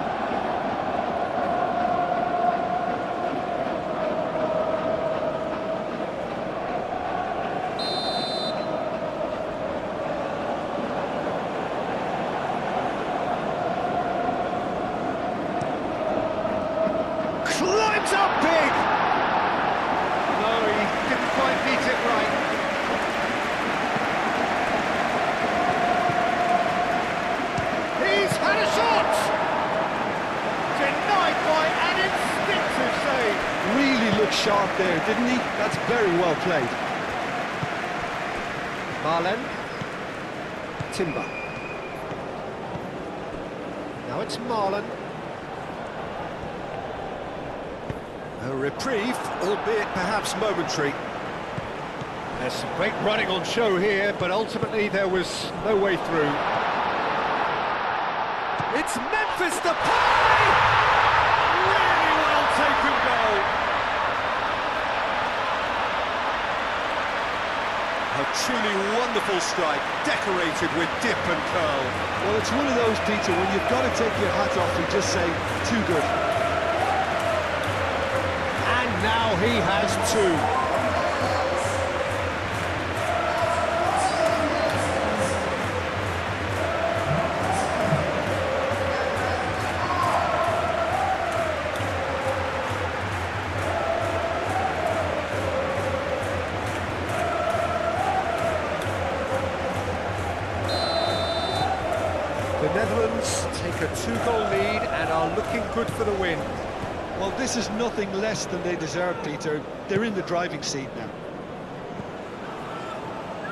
Speaker 1: Really looked sharp there, didn't he? That's very well played.
Speaker 2: Marlen. Timber. Now it's Marlen. A reprieve, albeit perhaps momentary. There's some great running on show here, but ultimately there was no way through. It's Memphis Depay! Really well taken goal. A truly wonderful strike, decorated with dip and curl.
Speaker 1: Well, it's one of those, Peter, when you've got to take your hat off and just say, too good.
Speaker 2: And now he has two. The Netherlands take a two-goal lead and are looking good for the win.
Speaker 1: Well, this is nothing less than they deserve, Peter. They're in the driving seat now.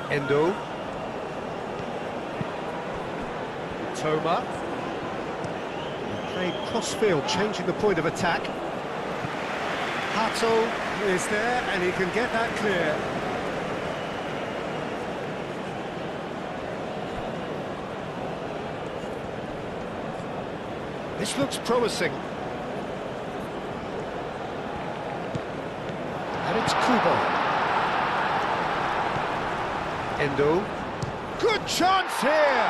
Speaker 2: Endo. Toma. Played cross-field, changing the point of attack. Hato is there and he can get that clear. This looks promising. And it's Kubo. Endo. Good chance here!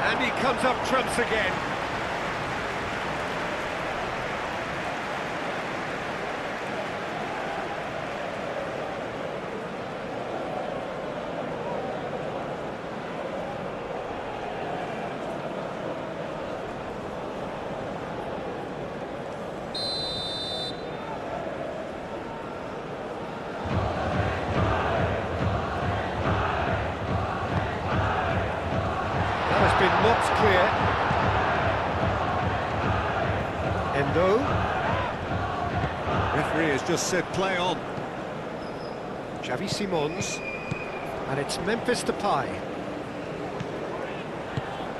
Speaker 2: And he comes up trumps again. Been knocked clear. Endo. Referee has just said play on. Xavi Simons. And it's Memphis Depay.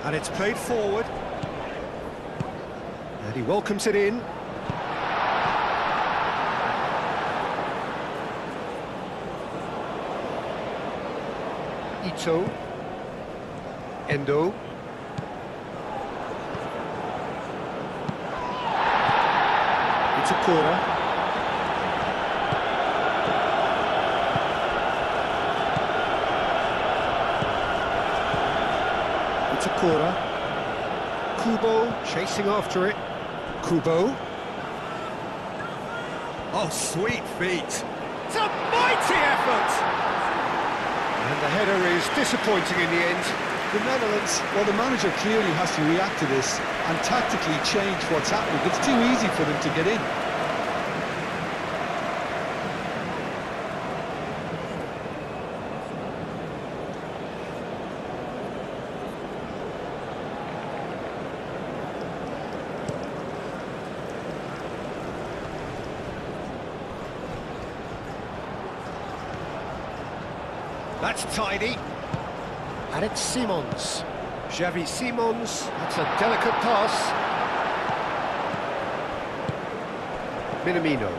Speaker 2: And it's played forward. And he welcomes it in. Ito. Endo. It's a corner. It's a corner. Kubo chasing after it. Kubo. Oh, sweet feet. It's a mighty effort! And the header is disappointing in the end.
Speaker 1: The Netherlands, well, the manager clearly has to react to this and tactically change what's happening. It's too easy for them to get in.
Speaker 2: That's tidy. And it's Simons. Xavi Simons. That's a delicate pass. Minamino.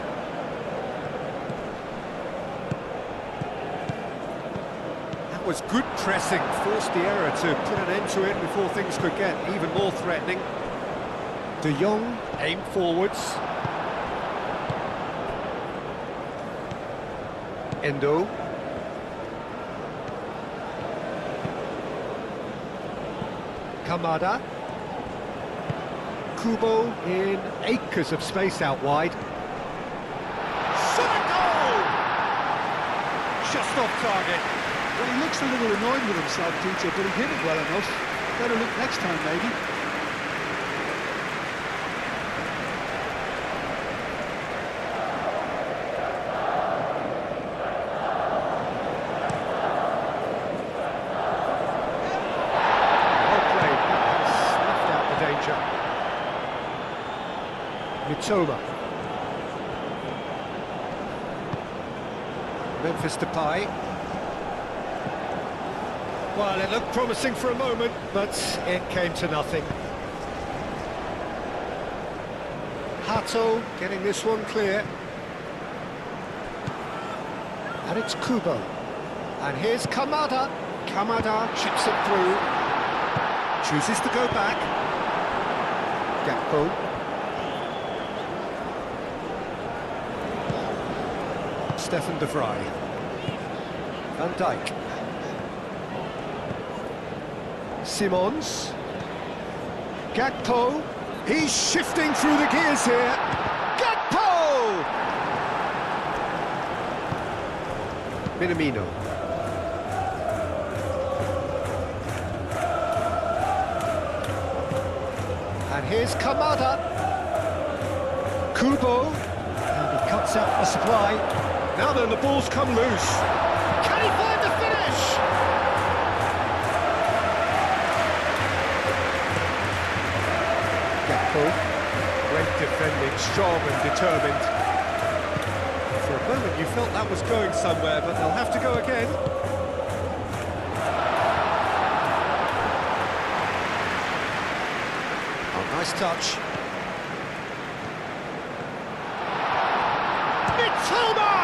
Speaker 2: That was good pressing. Forced the error to put an end to it before things could get even more threatening. De Jong aimed forwards. Endo. Kamada. Kubo in acres of space out wide. Shot a goal! Just off target.
Speaker 1: Well, he looks a little annoyed with himself, Peter, but he hit it well enough. Better look next time, maybe.
Speaker 2: Mitoma. Memphis Depay. Well, it looked promising for a moment, but it came to nothing. Hato getting this one clear. And it's Kubo. And here's Kamada. Kamada chips it through. Chooses to go back. Gakpo. Stefan de Vrij. Van Dijk. Simons. Gakpo. He's shifting through the gears here. Gakpo! Minamino. And here's Kamada. Kubo. And he cuts out the supply. Now then, the ball's come loose. Can he find the finish? Gakpo. Great defending, strong and determined. For a moment you felt that was going somewhere, but they'll have to go again. Oh, nice touch. Mitoma!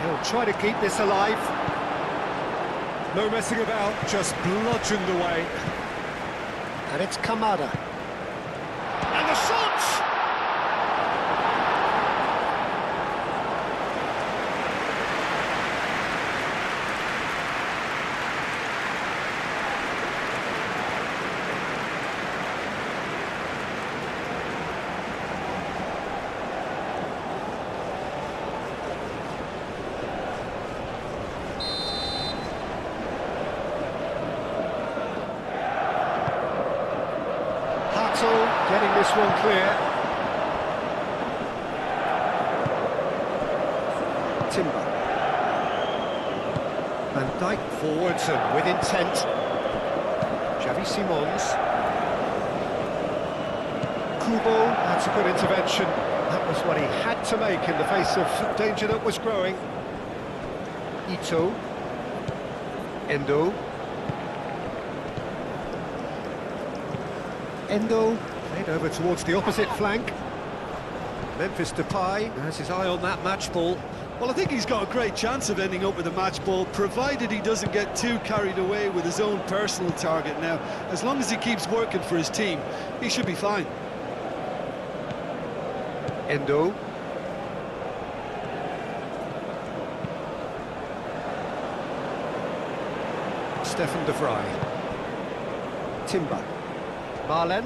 Speaker 2: He'll try to keep this alive. No messing about, just bludgeoned away. And it's Kamada. And the shot! Getting this one clear. Timber. Van Dijk forwards and with intent. Xavi Simons. Kubo, that's a good intervention. That was what he had to make in the face of danger that was growing. Ito. Endo. Endo. Played over towards the opposite flank. Memphis Depay has his eye on that match ball.
Speaker 1: Well, I think he's got a great chance of ending up with a match ball, provided he doesn't get too carried away with his own personal target now. As long as he keeps working for his team, he should be fine.
Speaker 2: Endo. Stefan de Vrij. Timber. Marlen.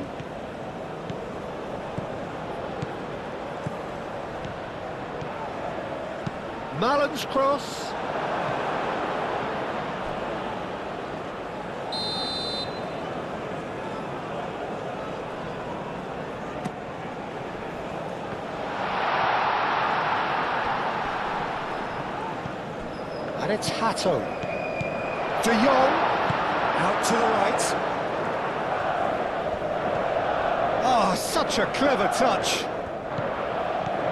Speaker 2: Marlen's cross. And it's Hato. De Jong. Out to the right. Oh, such a clever touch.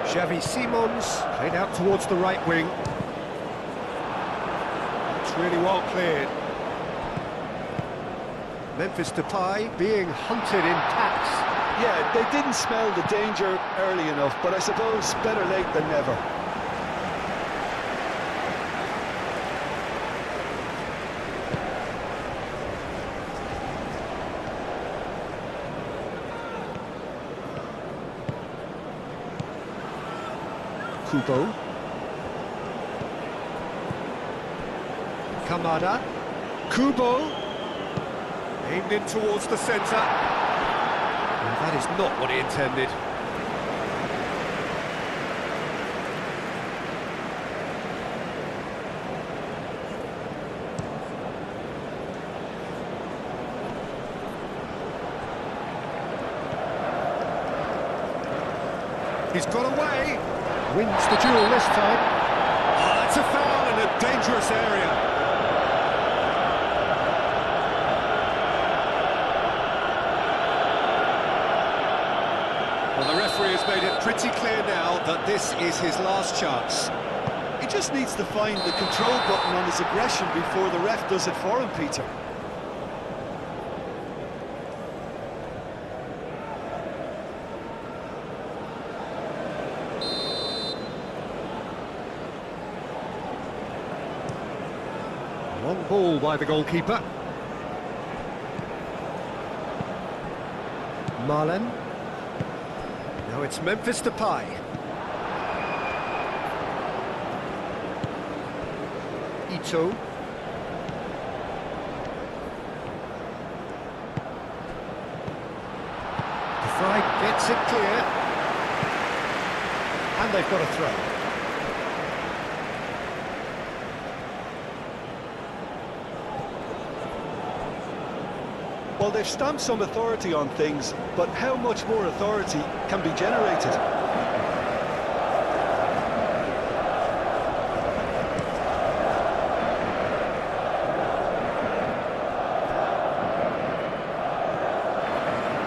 Speaker 2: Xavi Simons played out towards the right wing. It's really well cleared. Memphis Depay being hunted in packs.
Speaker 1: Yeah, they didn't smell the danger early enough, but I suppose better late than never.
Speaker 2: Kubo. Kamada. Kubo. Aimed in towards the centre. And that is not what he intended. He's got away. Wins the duel this time. Oh, that's a foul in a dangerous area. Well, the referee has made it pretty clear now that this is his last chance.
Speaker 1: just needs to find the control button on his aggression before the ref does it for him, Peter.
Speaker 2: Long ball by the goalkeeper. Marlen. Now it's Memphis Depay. Ito. De Vrij gets it clear. And they've got a throw.
Speaker 1: Well, they've stamped some authority on things, but how much more authority can be generated?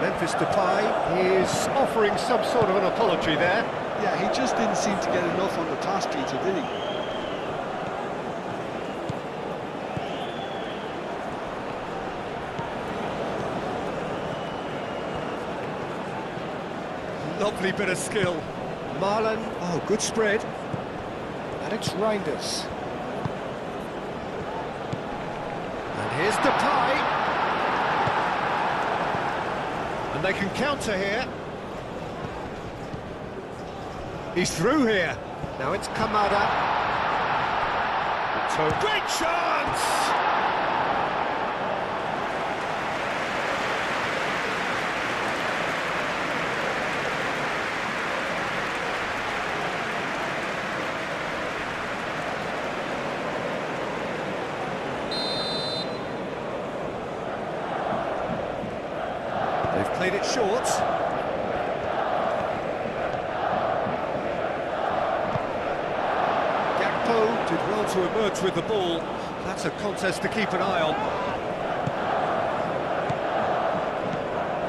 Speaker 2: Memphis Depay is offering some sort of an apology there.
Speaker 1: Yeah, he just didn't seem to get enough on the pass, Peter, did he?
Speaker 2: Lovely bit of skill. Marlen, oh, good spread. And it's Reinders. And here's Depay. And they can counter here. He's through here. Now it's Kamada. Great chance! They've played it short. Gakpo did well to emerge with the ball. That's a contest to keep an eye on.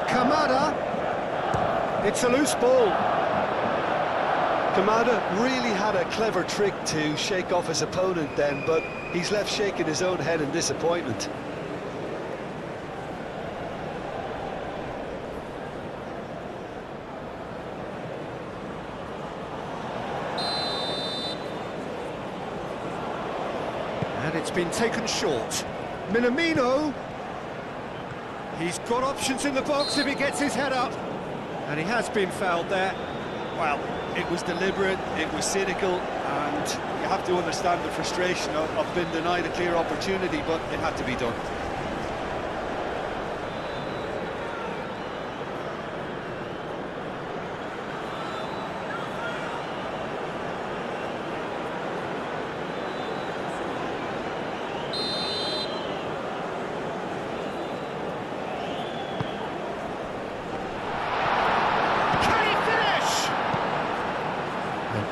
Speaker 2: Kamada. It's a loose ball.
Speaker 1: Kamada really had a clever trick to shake off his opponent then, but he's left shaking his own head in disappointment.
Speaker 2: And it's been taken short. Minamino. He's got options in the box if he gets his head up. And he has been fouled there.
Speaker 1: Well, it was deliberate, it was cynical, and you have to understand the frustration of being denied a clear opportunity, but it had to be done.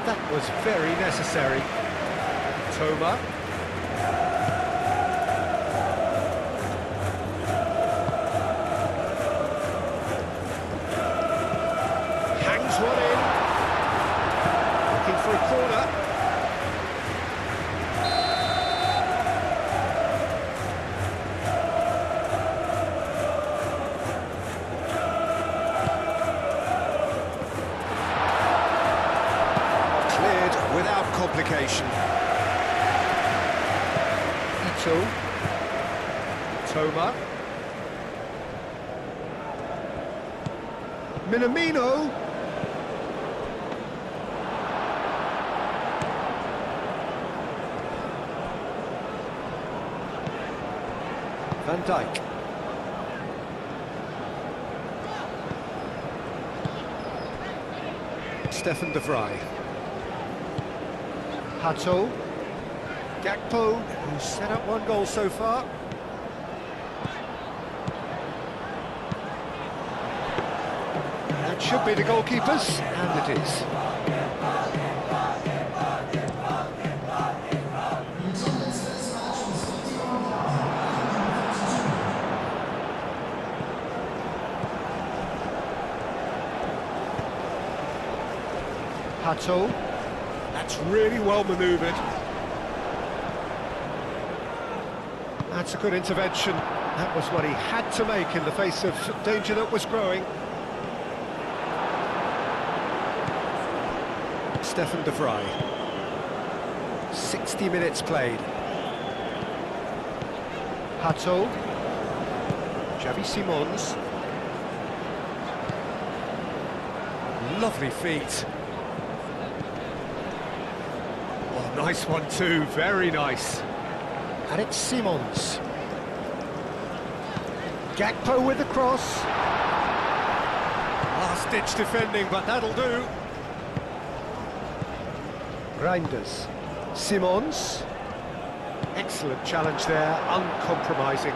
Speaker 2: That was very necessary. Toma. Hangs one in. Looking for a corner. Without complication. Ito. Toma. Minamino. Van Dijk. Stefan De Vrij. Hato. Gakpo, who's set up one goal so far. That should be the goalkeepers, and it is. Hato. That's really well manoeuvred. That's a good intervention. That was what he had to make in the face of danger that was growing. Stefan de Vrij. 60 minutes played. Hato. Xavi Simons. Lovely feet. Oh, nice one too, very nice. And it's Simons. Gakpo with the cross. Last-ditch defending, but that'll do. Reinders. Simons. Excellent challenge there, uncompromising.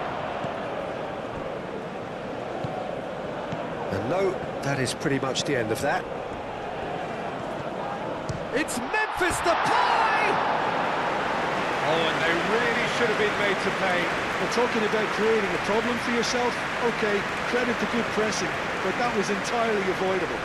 Speaker 2: And no, that is pretty much the end of that. It's Memphis Depay! Oh, and they really should have been made to pay.
Speaker 1: We're talking about creating a problem for yourself. OK, credit to good pressing, but that was entirely avoidable.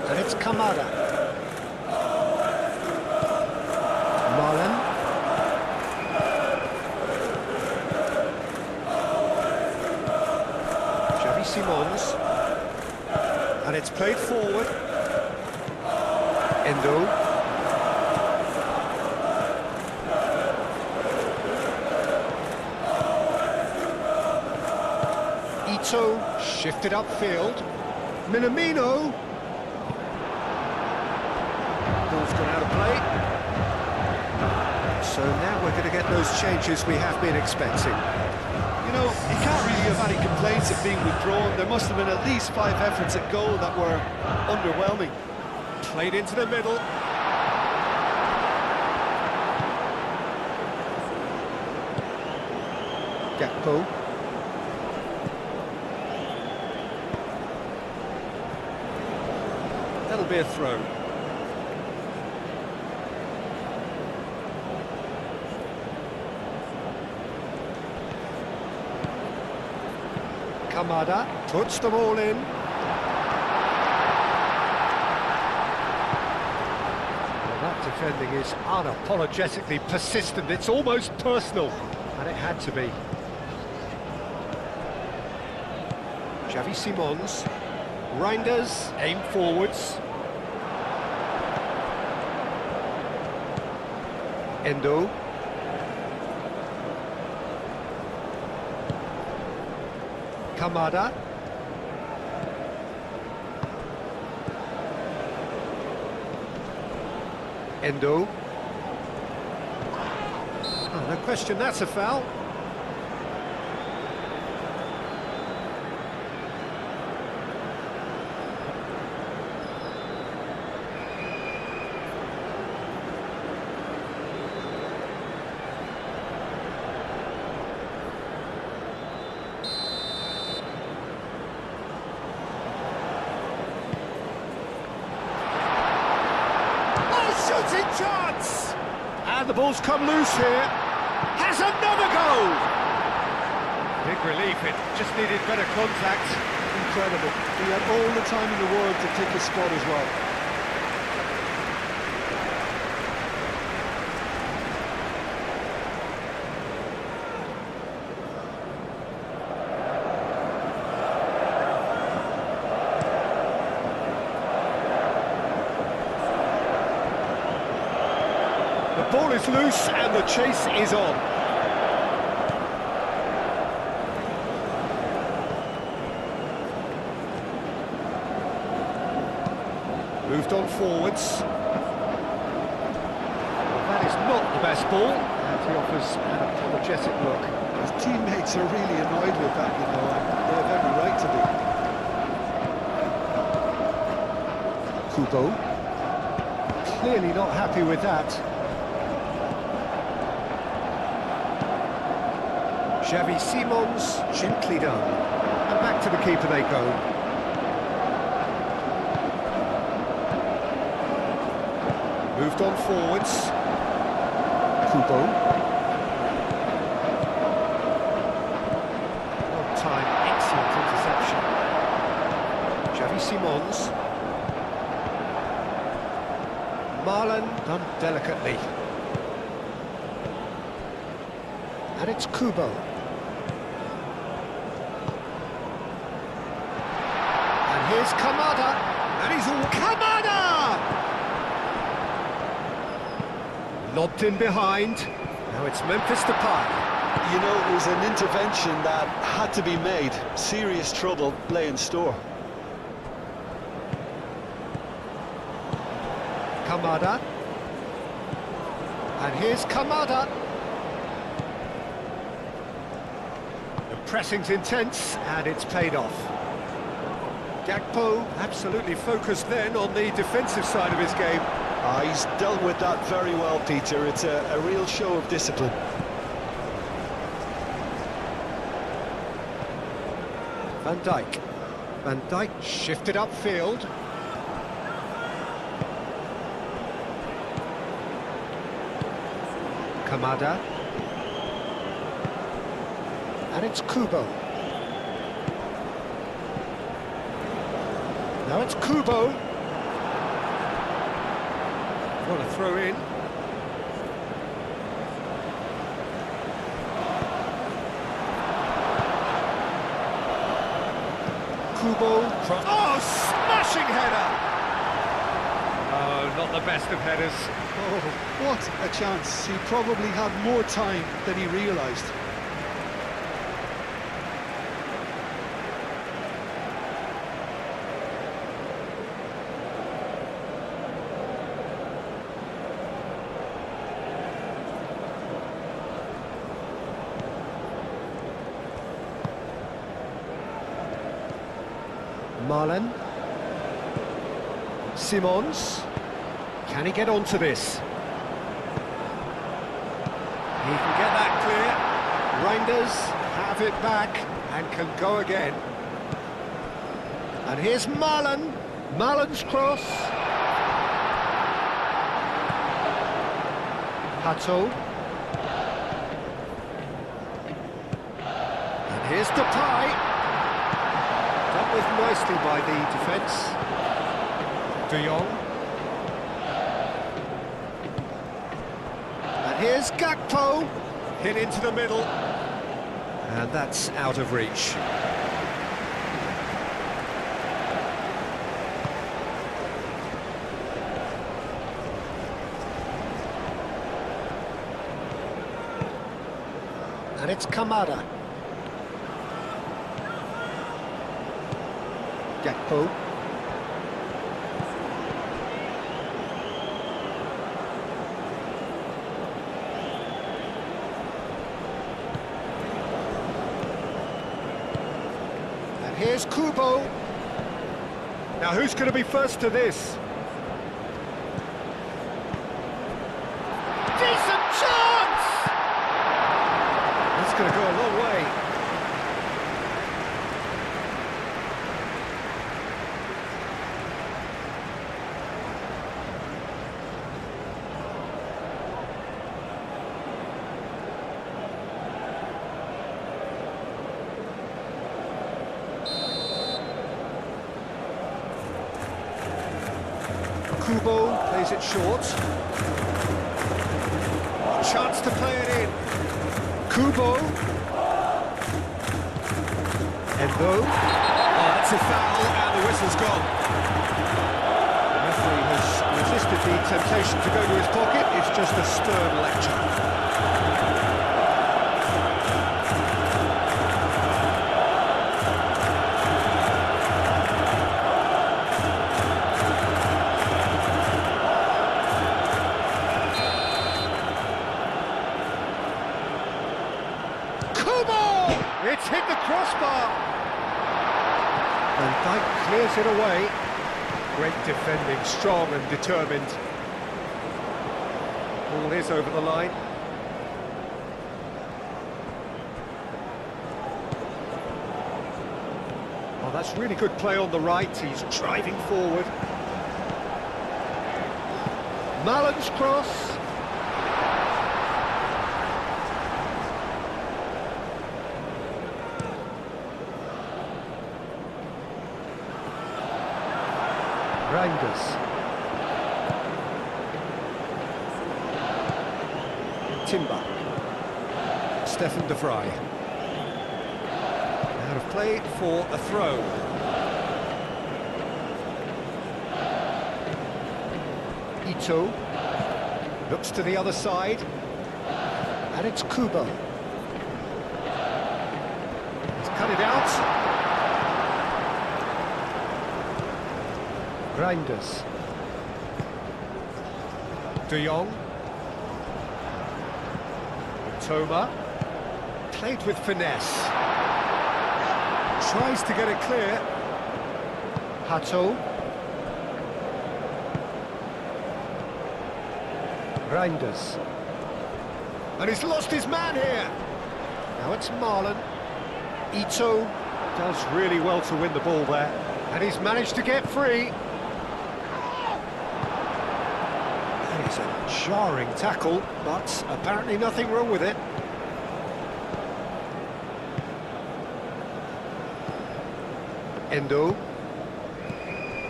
Speaker 2: And it's Kamada. Marlon. Xavi Simons. And it's played forward. Endo. Ito shifted upfield. Minamino. Ball's gone out of play. So now we're going to get those changes we have been expecting.
Speaker 1: You know, you can't really have any complaints of being withdrawn. There must have been at least 5 efforts at goal that were underwhelming.
Speaker 2: Played into the middle. Gakpo. That'll be a throw. Kamada puts them all in. Well, that defending is unapologetically persistent. It's almost personal, and it had to be. Xavi Simons. Reinders, aim forwards. Endo. Kamada. Endo. Oh, no question, that's a foul. Shooting chance! And the ball's come loose here. Has another goal! Big relief, it just needed better contact.
Speaker 1: Incredible. He had all the time in the world to take his spot as well.
Speaker 2: The ball is loose and the chase is on. Moved on forwards. Well, that is not the best ball, and he offers an apologetic look.
Speaker 1: His teammates are really annoyed with that, you know, and they have every right to be.
Speaker 2: Kubo. Clearly not happy with that. Xavi Simons, gently done. And back to the keeper they go. Moved on forwards. Kubo. Well, Simons. Marlon done delicately. And it's Kubo. And here's Kamada. And he's all... Kamada! Lobbed in behind. Now it's Memphis Depay.
Speaker 1: You know, it was an intervention that had to be made. Serious trouble lay in store.
Speaker 2: Kamada. And here's Kamada. The pressing's intense, and it's paid off. Gakpo absolutely focused then on the defensive side of his game.
Speaker 1: He's dealt with that very well, Peter. It's a real show of discipline.
Speaker 2: Van Dijk. Van Dijk shifted upfield. Kamada. And it's Kubo. Now it's Kubo. What a throw in. Kubo. Oh, smashing header! Oh, not the best of headers.
Speaker 1: Oh, what a chance. He probably had more time than he realised.
Speaker 2: Marlon. Simons. Can he get onto this? He can get that clear. Reinders have it back and can go again. And here's Marlon. Marlon's cross. Hato. And here's Depay. Dealt with nicely by the defence. De Jong. And here's Gakpo. Hit into the middle. And that's out of reach. And it's Kamada. Gakpo. And here's Kubo. Now who's going to be first to this? Decent chance! That's going to go a long way. Kubo plays it short. Chance to play it in. Kubo. Endo. Oh, that's a foul, and the whistle's gone. The referee has resisted the temptation to go to his pocket. It's just a stern lecture. It's hit the crossbar! And Dijk clears it away. Great defending, strong and determined. Ball is over the line. Oh, that's really good play on the right. He's driving forward. Marlon's cross. Reinders. Timber. Stefan de Vrij. Out of play for a throw. Ito. Looks to the other side. And it's Kubo. He's cut it out. Reinders. De Jong. Toma. Played with finesse. Tries to get it clear. Hato. Reinders. And he's lost his man here. Now it's Marlon. Ito does really well to win the ball there. And he's managed to get free. That is a jarring tackle, but apparently nothing wrong with it. Endo.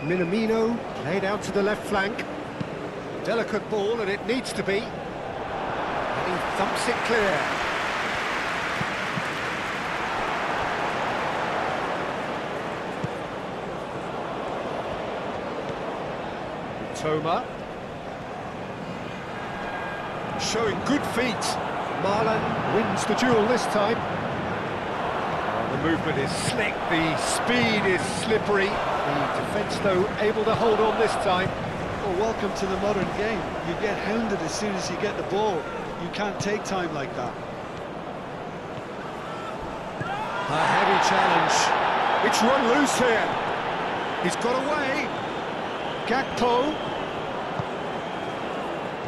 Speaker 2: Minamino played out to the left flank. Delicate ball, and it needs to be. And he thumps it clear. Toma. Showing good feet. Marlon wins the duel this time. Oh, the movement is slick, the speed is slippery. The defence, though, able to hold on this time.
Speaker 1: Well, welcome to the modern game. You get hounded as soon as you get the ball. You can't take time like that.
Speaker 2: A heavy challenge. It's run loose here. He's got away. Gakpo.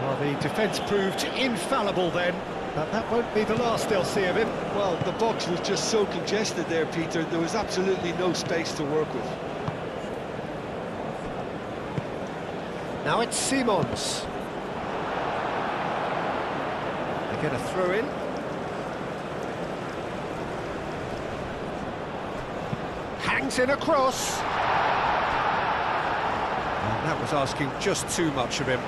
Speaker 2: Well, the defence proved infallible then, but that won't be the last they'll see of him.
Speaker 1: Well, the box was just so congested there, Peter. There was absolutely no space to work with.
Speaker 2: Now it's Simons. They get a throw in. Hangs in across. And that was asking just too much of him.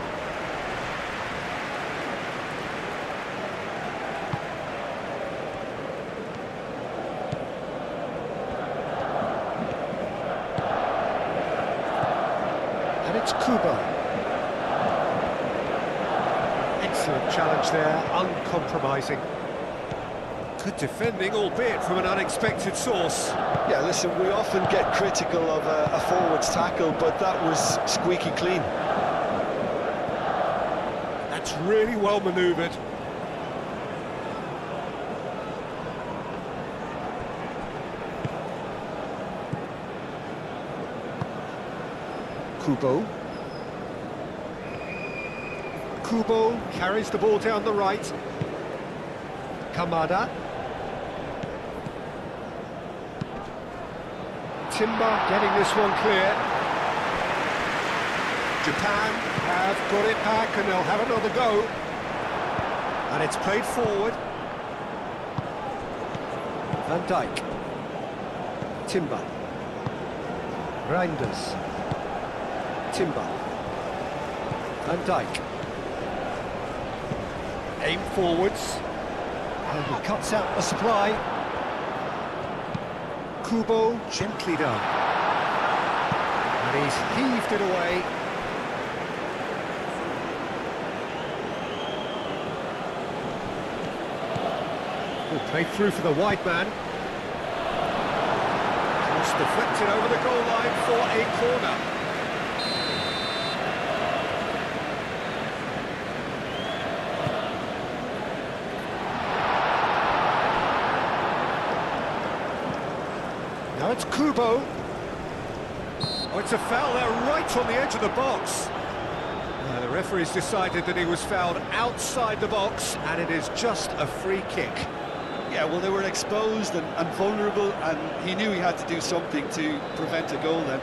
Speaker 2: And it's Kubo. Excellent challenge there, uncompromising. Good defending, albeit from an unexpected source.
Speaker 1: Yeah, listen, we often get critical of a forward's tackle, but that was squeaky clean.
Speaker 2: That's really well manoeuvred. Kubo. Kubo carries the ball down the right. Kamada. Timber getting this one clear. Japan have got it back and they'll have another go. And it's played forward. Van Dijk. Timber. Reinders. Timber. Van Dijk. Aim forwards. And he cuts out the supply. Kubo gently done. And he's heaved it away. Oh, played through for the wide man. Cross deflected over the goal line for a corner. Now it's Kubo. Oh, it's a foul there right on the edge of the box. The referee's decided that he was fouled outside the box, and it is just a free kick.
Speaker 1: Yeah, well, they were exposed and vulnerable, and he knew he had to do something to prevent a goal then.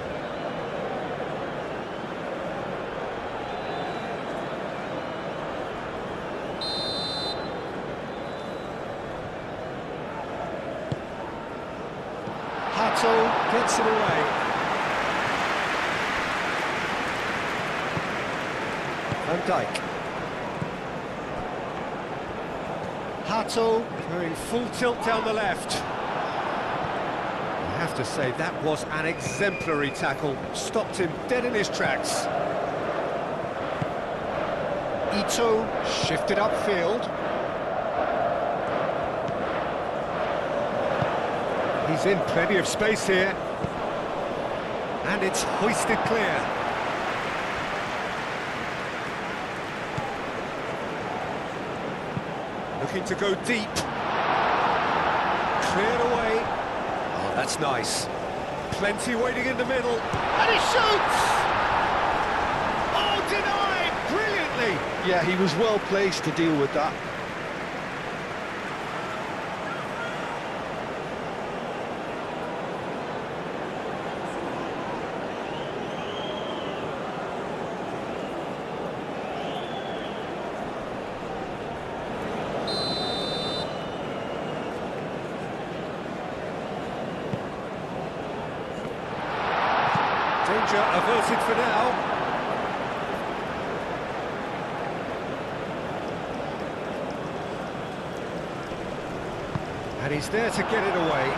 Speaker 2: Hato gets it away. Van Dijk. Hato going full tilt down the left. I have to say, that was an exemplary tackle. Stopped him dead in his tracks. Ito shifted upfield. He's in plenty of space here. And it's hoisted clear. Looking to go deep. Cleared away. Oh, that's nice. Plenty waiting in the middle. And he shoots! Oh, denied! Brilliantly!
Speaker 1: Yeah, he was well placed to deal with that.
Speaker 2: Danger averted for now. And he's there to get it away.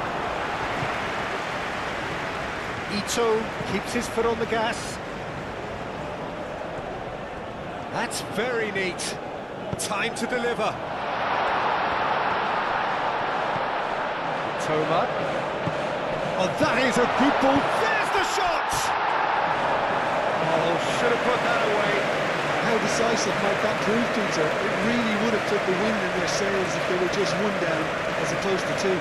Speaker 2: Ito keeps his foot on the gas. That's very neat. Time to deliver. Toma. Oh, that is a good ball. There's the shot! Oh, should have put that away.
Speaker 1: How decisive might that prove, Peter? It really would have took the wind in their sails if they were just one down as opposed to two.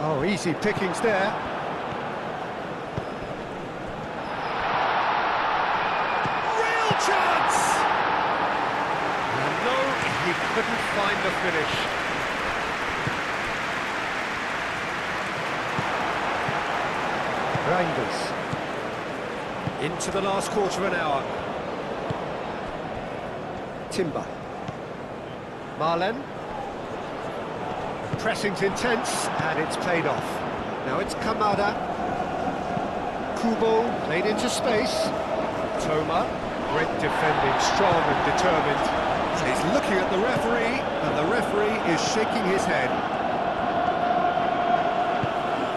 Speaker 2: Oh, easy pickings there. Real chance! And no, he couldn't find the finish. Reinders. Into the last quarter of an hour. Timber. Marlen. Pressing's intense, and it's paid off. Now it's Kamada. Kubo played into space. Toma, great defending, strong and determined. He's looking at the referee, and the referee is shaking his head.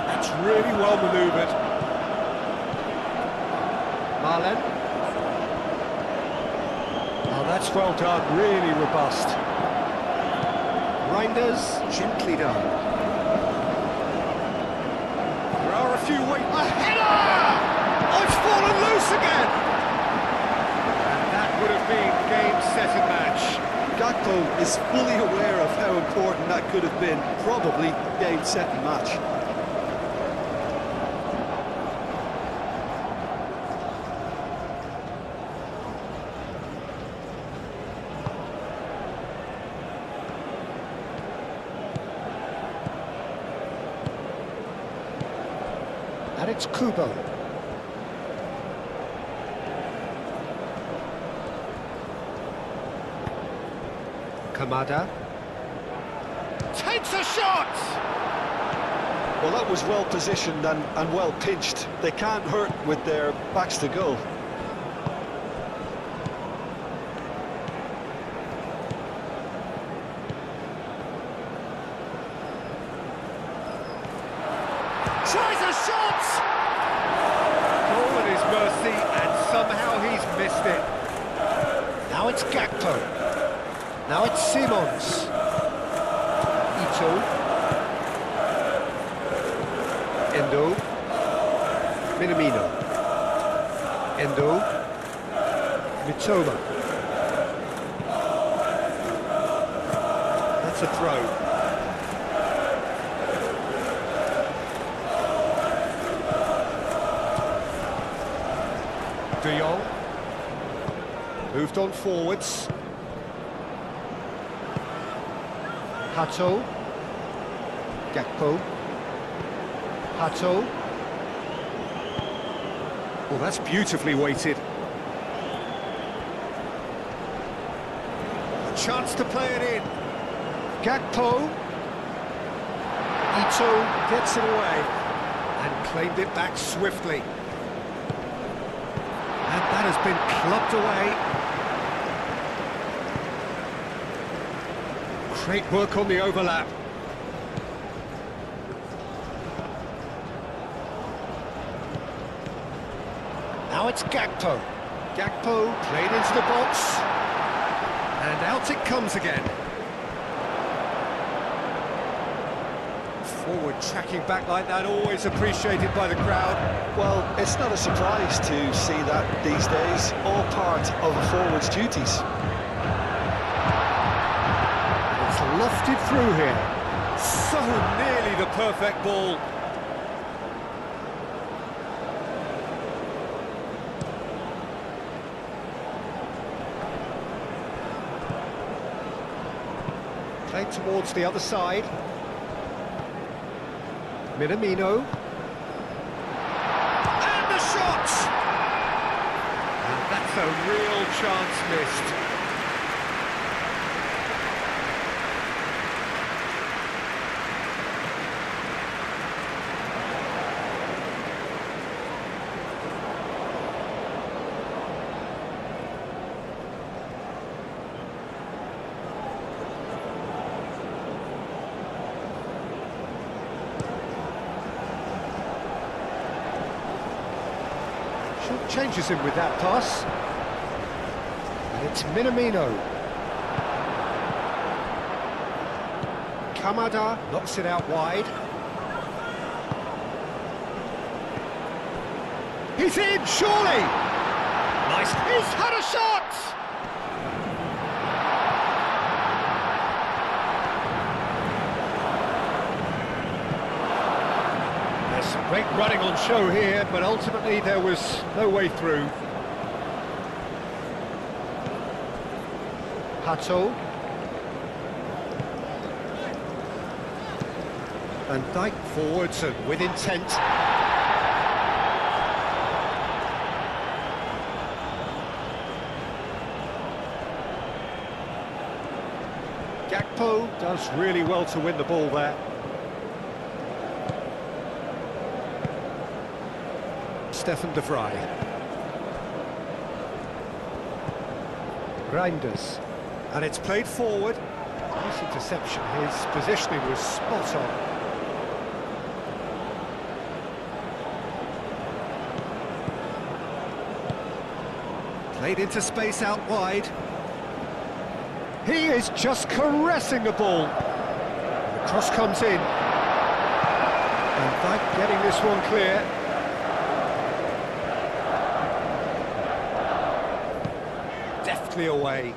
Speaker 2: That's really well manoeuvred. Marlen. Oh, that's well done, really robust. Reinders, gently done. There are a few wait. A header! Oh, it's fallen loose again! And that would have been game, set and match.
Speaker 1: Gakpo is fully aware of how important that could have been. Probably game, set and match.
Speaker 2: And it's Kubo. Kamada. Takes a shot!
Speaker 1: Well, that was well positioned and well pinched. They can't hurt with their backs to goal.
Speaker 2: Tries a shot! Goal at his mercy, and somehow he's missed it. Now it's Gakpo. Now it's Simons. Ito. Endo. Minamino. Endo. Mitoma. That's a throw. De Jong moved on forwards. Hato. Gakpo. Hato. Well, that's beautifully weighted. chance to play it in. Gakpo. Ito gets it away and claimed it back swiftly. And that has been clubbed away. Great work on the overlap. Now it's Gakpo. Gakpo played into the box. And out it comes again. Forward tracking back like that, always appreciated by the crowd.
Speaker 1: Well, it's not a surprise to see that these days, all part of a forward's duties.
Speaker 2: It's lofted through here. So nearly the perfect ball. Played towards the other side. Minamino. And the shot! And that's a real chance missed. Changes him with that pass. And it's Minamino. Kamada knocks it out wide. He's in, surely! Nice. He's had a shot! Great running on show here, but ultimately there was no way through. Hato. And Dijk forwards and with intent. Gakpo does really well to win the ball there. Stefan de Vrij. Reinders. And it's played forward. Nice interception. His positioning was spot on. Played into space out wide. He is just caressing the ball. And the cross comes in. And Dijk getting this one clear. Away.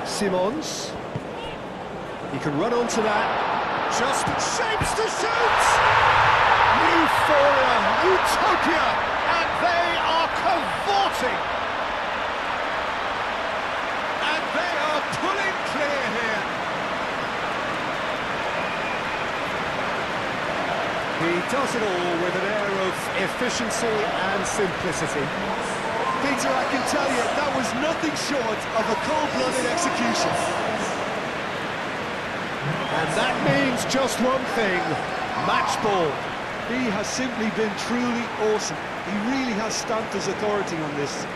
Speaker 2: Simons. He can run onto that. Just shapes to shoot! Euphoria, utopia, and they are cavorting. And they are pulling clear here. He does it all with an air of efficiency and simplicity.
Speaker 1: Peter, I can tell you, that was nothing short of a cold-blooded execution.
Speaker 2: And that means just one thing, match ball.
Speaker 1: He has simply been truly awesome. He really has stamped his authority on this.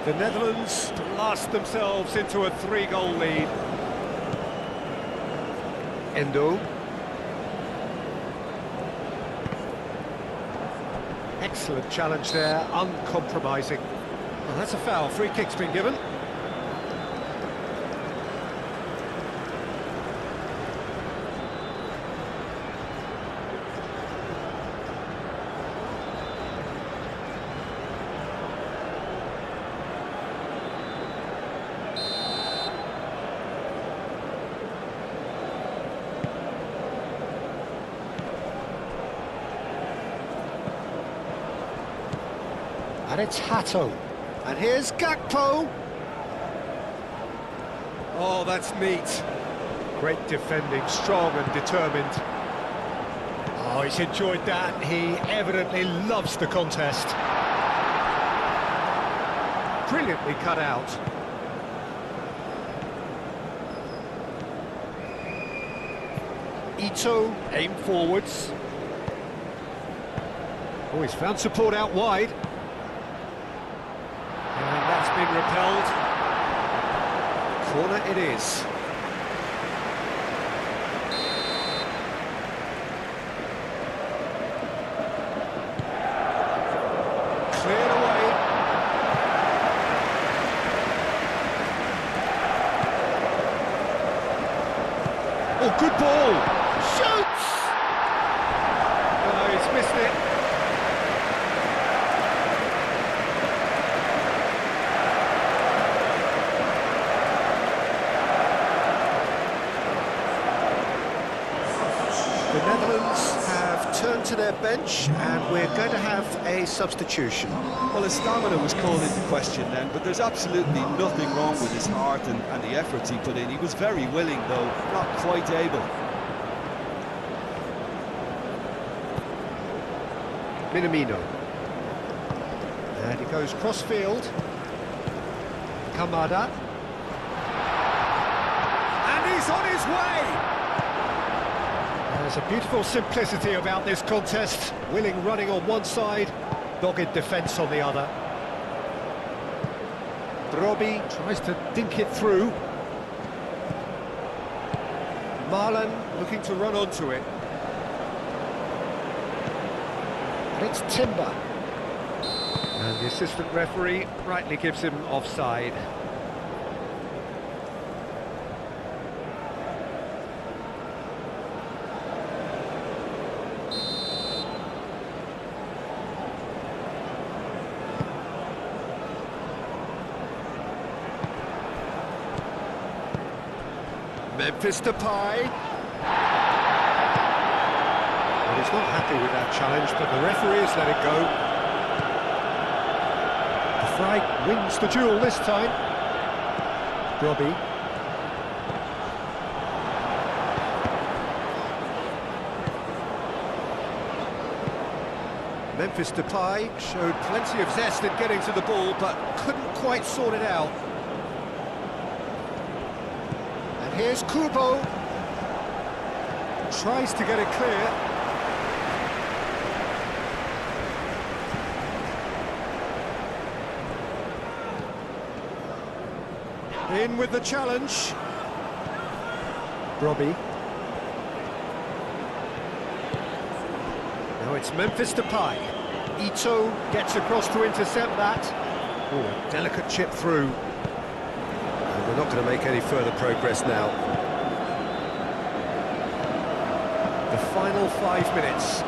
Speaker 2: The Netherlands blast themselves into a 3-goal lead. Endo. Excellent challenge there, uncompromising. Well, that's a foul, free kick's been given. And it's Hato. And here's Gakpo. Oh, that's neat. Great defending, strong and determined. Oh, he's enjoyed that. He evidently loves the contest. Brilliantly cut out. Ito, aim forwards. Oh, he's found support out wide. And that's been repelled. Corner it is. Cleared away. Oh, good ball. Shoots! Oh, he's missed it. The Netherlands have turned to their bench and we're going to have a substitution.
Speaker 1: Well, his stamina was called into question then, but there's absolutely nothing wrong with his heart and the efforts he put in. He was very willing, though, not quite able.
Speaker 2: Minamino. And he goes cross-field. Kamada. And he's on his way! There's a beautiful simplicity about this contest. Willing running on one side, dogged defence on the other. Robbie tries to dink it through. Marlon looking to run onto it. And it's Timber. And the assistant referee rightly gives him offside. Memphis Depay. Well, he's not happy with that challenge, but the referee has let it go. The flag wins the duel this time. Robbie. Memphis Depay showed plenty of zest in getting to the ball, but couldn't quite sort it out. Here's Kubo. Tries to get it clear. In with the challenge. Robbie. Now it's Memphis Depay. Ito gets across to intercept that. Oh, a delicate chip through. We're not going to make any further progress now. The final 5 minutes.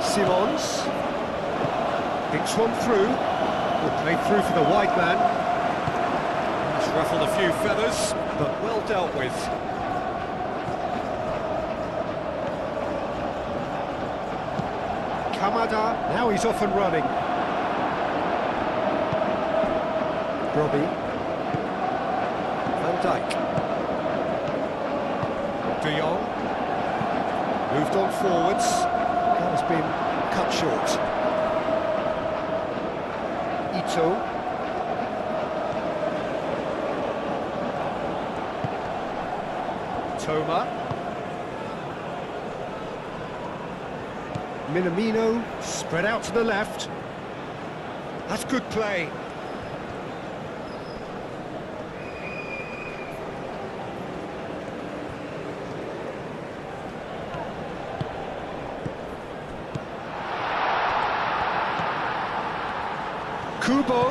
Speaker 2: Simons. Dinks one through. Will play through for the wide man. He's ruffled a few feathers, but well dealt with. Kamada, now he's off and running. Robbie. Van Dijk. De Jong. Moved on forwards. That has been cut short. Ito. Toma. Minamino. Spread out to the left. That's good play. Kubo.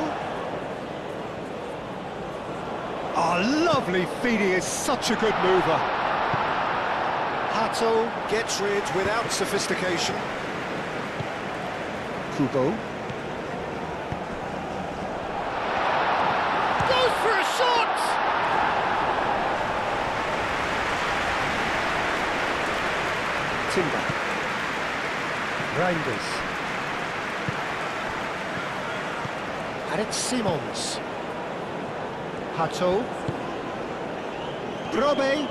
Speaker 2: Oh, lovely feed, he is such a good mover. Hato gets rid without sophistication. Kubo. Goes for a shot! Timber. Reinders. And it's Simons. Hato. Brobe.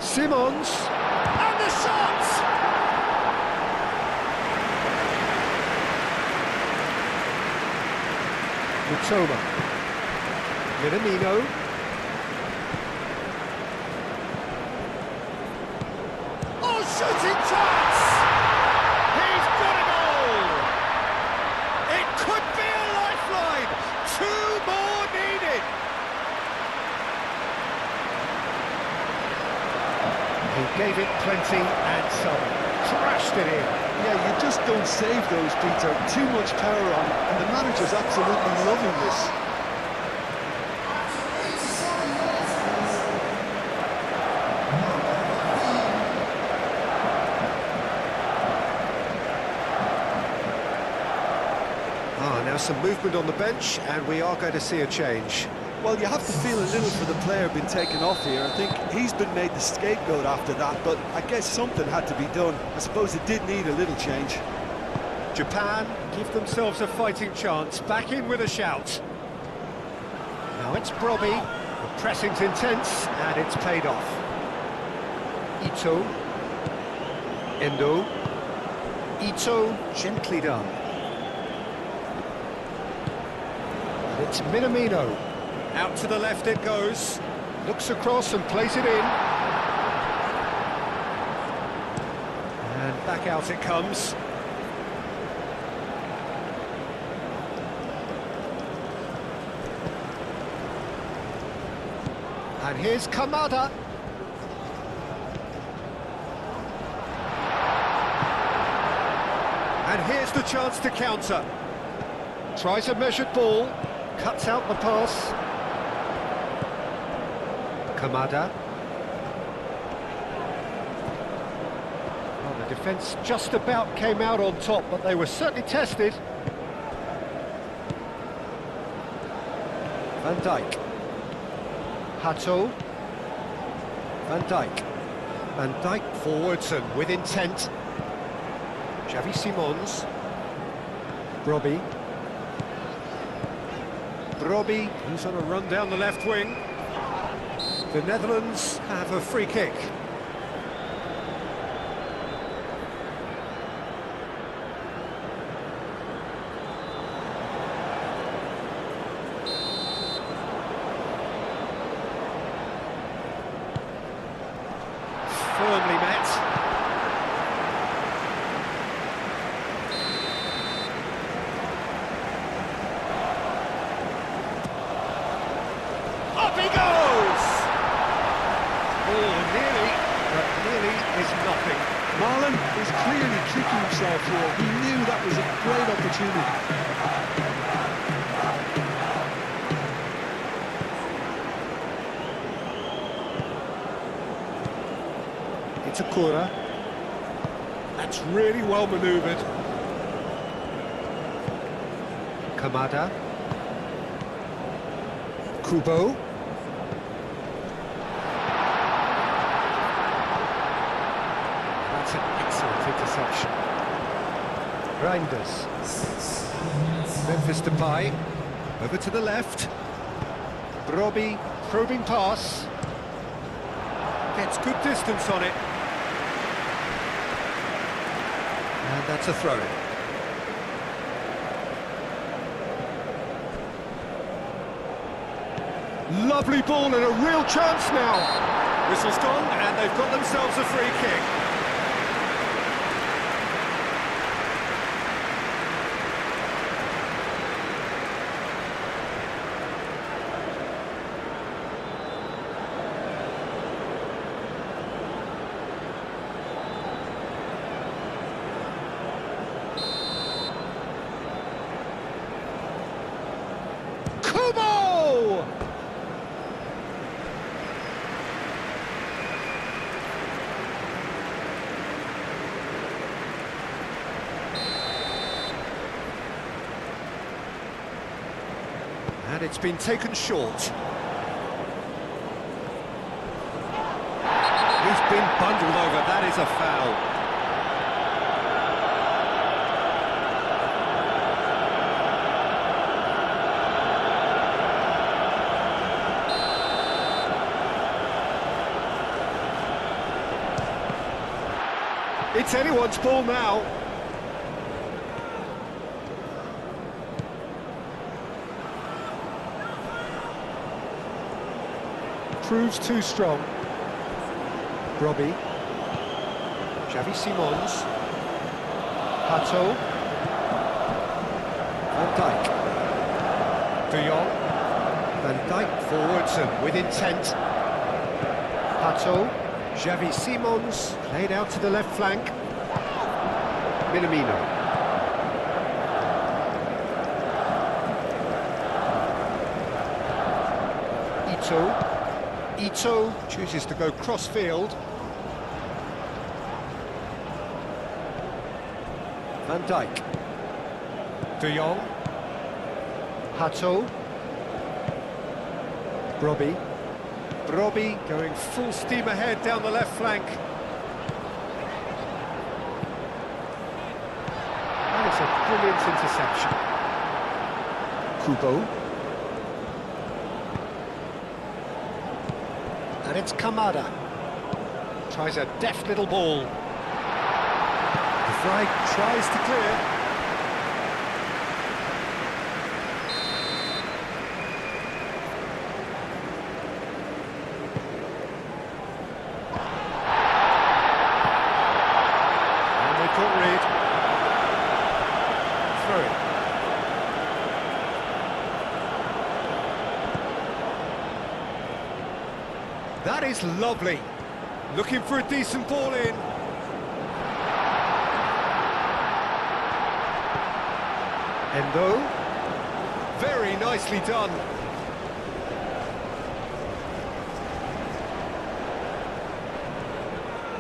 Speaker 2: Simons. And the shot! Mitoma. Minamino. Oh, shooting chance! He's got a goal! It could be a lifeline! 2 more needed! He gave it plenty and some. Trashed it in.
Speaker 1: Yeah, you just don't save those, Peter. Too much power on, and the manager's absolutely loving this.
Speaker 2: Now some movement on the bench, and we are going to see a change.
Speaker 1: Well, you have to feel a little for the player being taken off here. I think he's been made the scapegoat after that, but I guess something had to be done. I suppose it did need a little change.
Speaker 2: Japan give themselves a fighting chance, back in with a shout. Now it's Brobbey, the pressing's intense, and it's paid off. Ito. Endo. Ito, gently done. And it's Minamino. Out to the left it goes. Looks across and plays it in. And back out it comes. And here's Kamada. And here's the chance to counter. Tries a measured ball. Cuts out the pass. Kamada. Well, the defence just about came out on top, but they were certainly tested. Van Dijk. Hato. Van Dijk. Van Dijk forwards and with intent. Xavi Simons. Brobbey. Brobbey, who's on a run down the left wing. The Netherlands have a free kick. Firmly met. Up he goes! Oh, nearly, but nearly is nothing.
Speaker 1: Marlon is clearly kicking himself here. He knew that was a great opportunity.
Speaker 2: It's Akura. That's really well manoeuvred. Kamada. Kubo. That's an excellent interception. Reinders. Memphis Depay. Over to the left. Brobbey, probing pass. Gets good distance on it. And that's a throw-in. Lovely ball and a real chance now. Whistle's gone and they've got themselves a free kick. Kubo! And it's been taken short. He's been bundled over, that is a foul. It's anyone's ball now. Proves too strong. Robbie. Xavi Simons. Pato. Van Dijk. De Jong. Van Dijk forwards and with intent. Pato. Xavi Simons. Played out to the left flank. Minamino. Ito chooses to go cross-field. Van Dijk. De Jong. Pato. Robbie going full steam ahead down the left flank. That is a brilliant interception. Kubo. And it's Kamada. Tries a deft little ball. The flag tries to clear. And they caught Reed. Through it. That is lovely. Looking for a decent ball in. Endo. Very nicely done.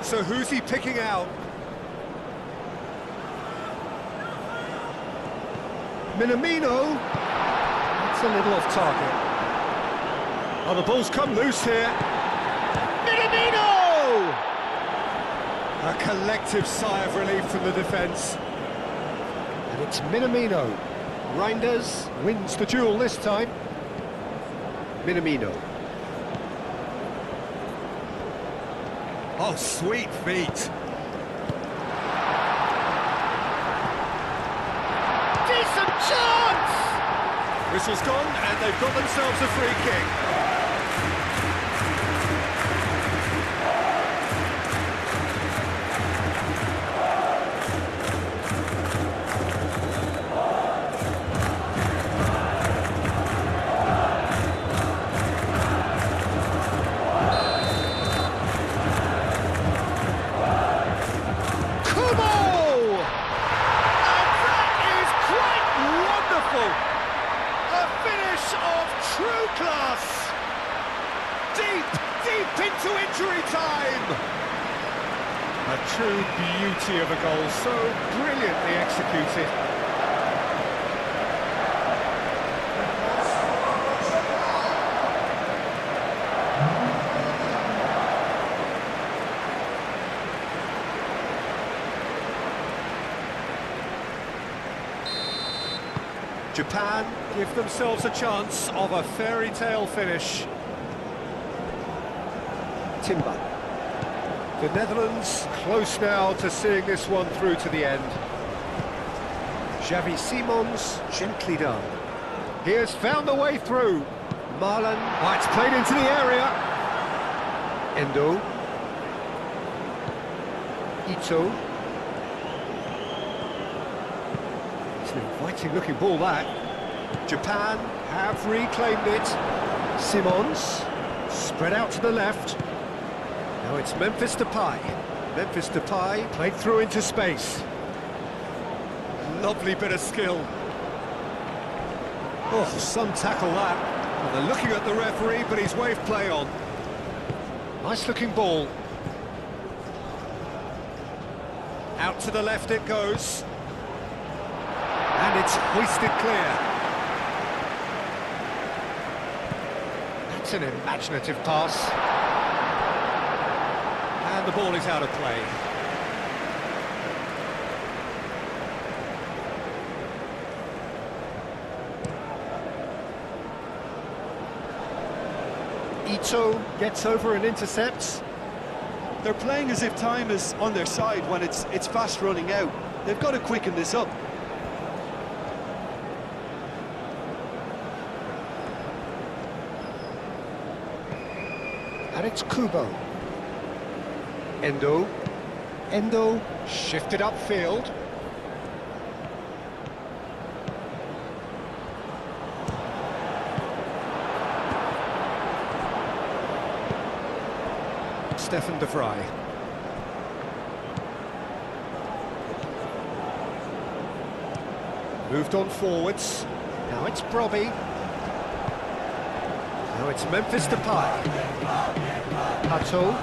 Speaker 2: So who's he picking out? Minamino. That's a little off target. Oh, the ball's come loose here. Minamino! A collective sigh of relief from the defence. And it's Minamino. Reinders wins the duel this time. Minamino. Oh, sweet feet. Decent chance! Whistle's gone, and they've got themselves a free kick. Class! Deep into injury time! A true beauty of a goal, so brilliantly executed. Japan give themselves a chance of a fairy tale finish. Timber. The Netherlands close now to seeing this one through to the end. Xavi Simons, gently done. He has found the way through. Marlon, it's played into the area. Endo. Ito. It's an inviting looking ball, that. Japan have reclaimed it. Simons, spread out to the left. Now it's Memphis Depay. Memphis Depay played through into space. Lovely bit of skill. Oh, some tackle that. Well, they're looking at the referee, but he's waved play on. Nice looking ball. Out to the left it goes. And it's hoisted clear. That's an imaginative pass. And the ball is out of play. Ito gets over and intercepts.
Speaker 1: They're playing as if time is on their side when it's fast running out. They've got to quicken this up.
Speaker 2: And it's Kubo. Endo shifted upfield. Stefan de Vrij. Moved on forwards. Now it's Brobby. Now it's Memphis Depay. Pato.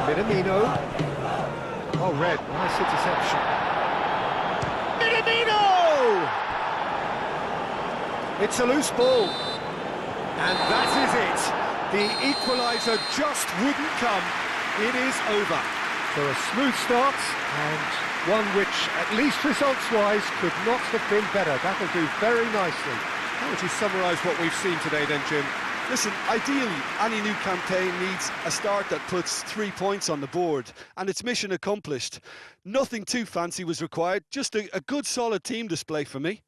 Speaker 2: Minamino. Oh, red. Nice interception. Minamino! It's a loose ball. And that is it. The equaliser just wouldn't come. It is over. So a smooth start, and one which, at least results-wise, could not have been better. That'll do very nicely. How would you summarise what we've seen today then, Jim?
Speaker 1: Listen, ideally, any new campaign needs a start that puts 3 points on the board, and it's mission accomplished. Nothing too fancy was required, just a good solid team display for me.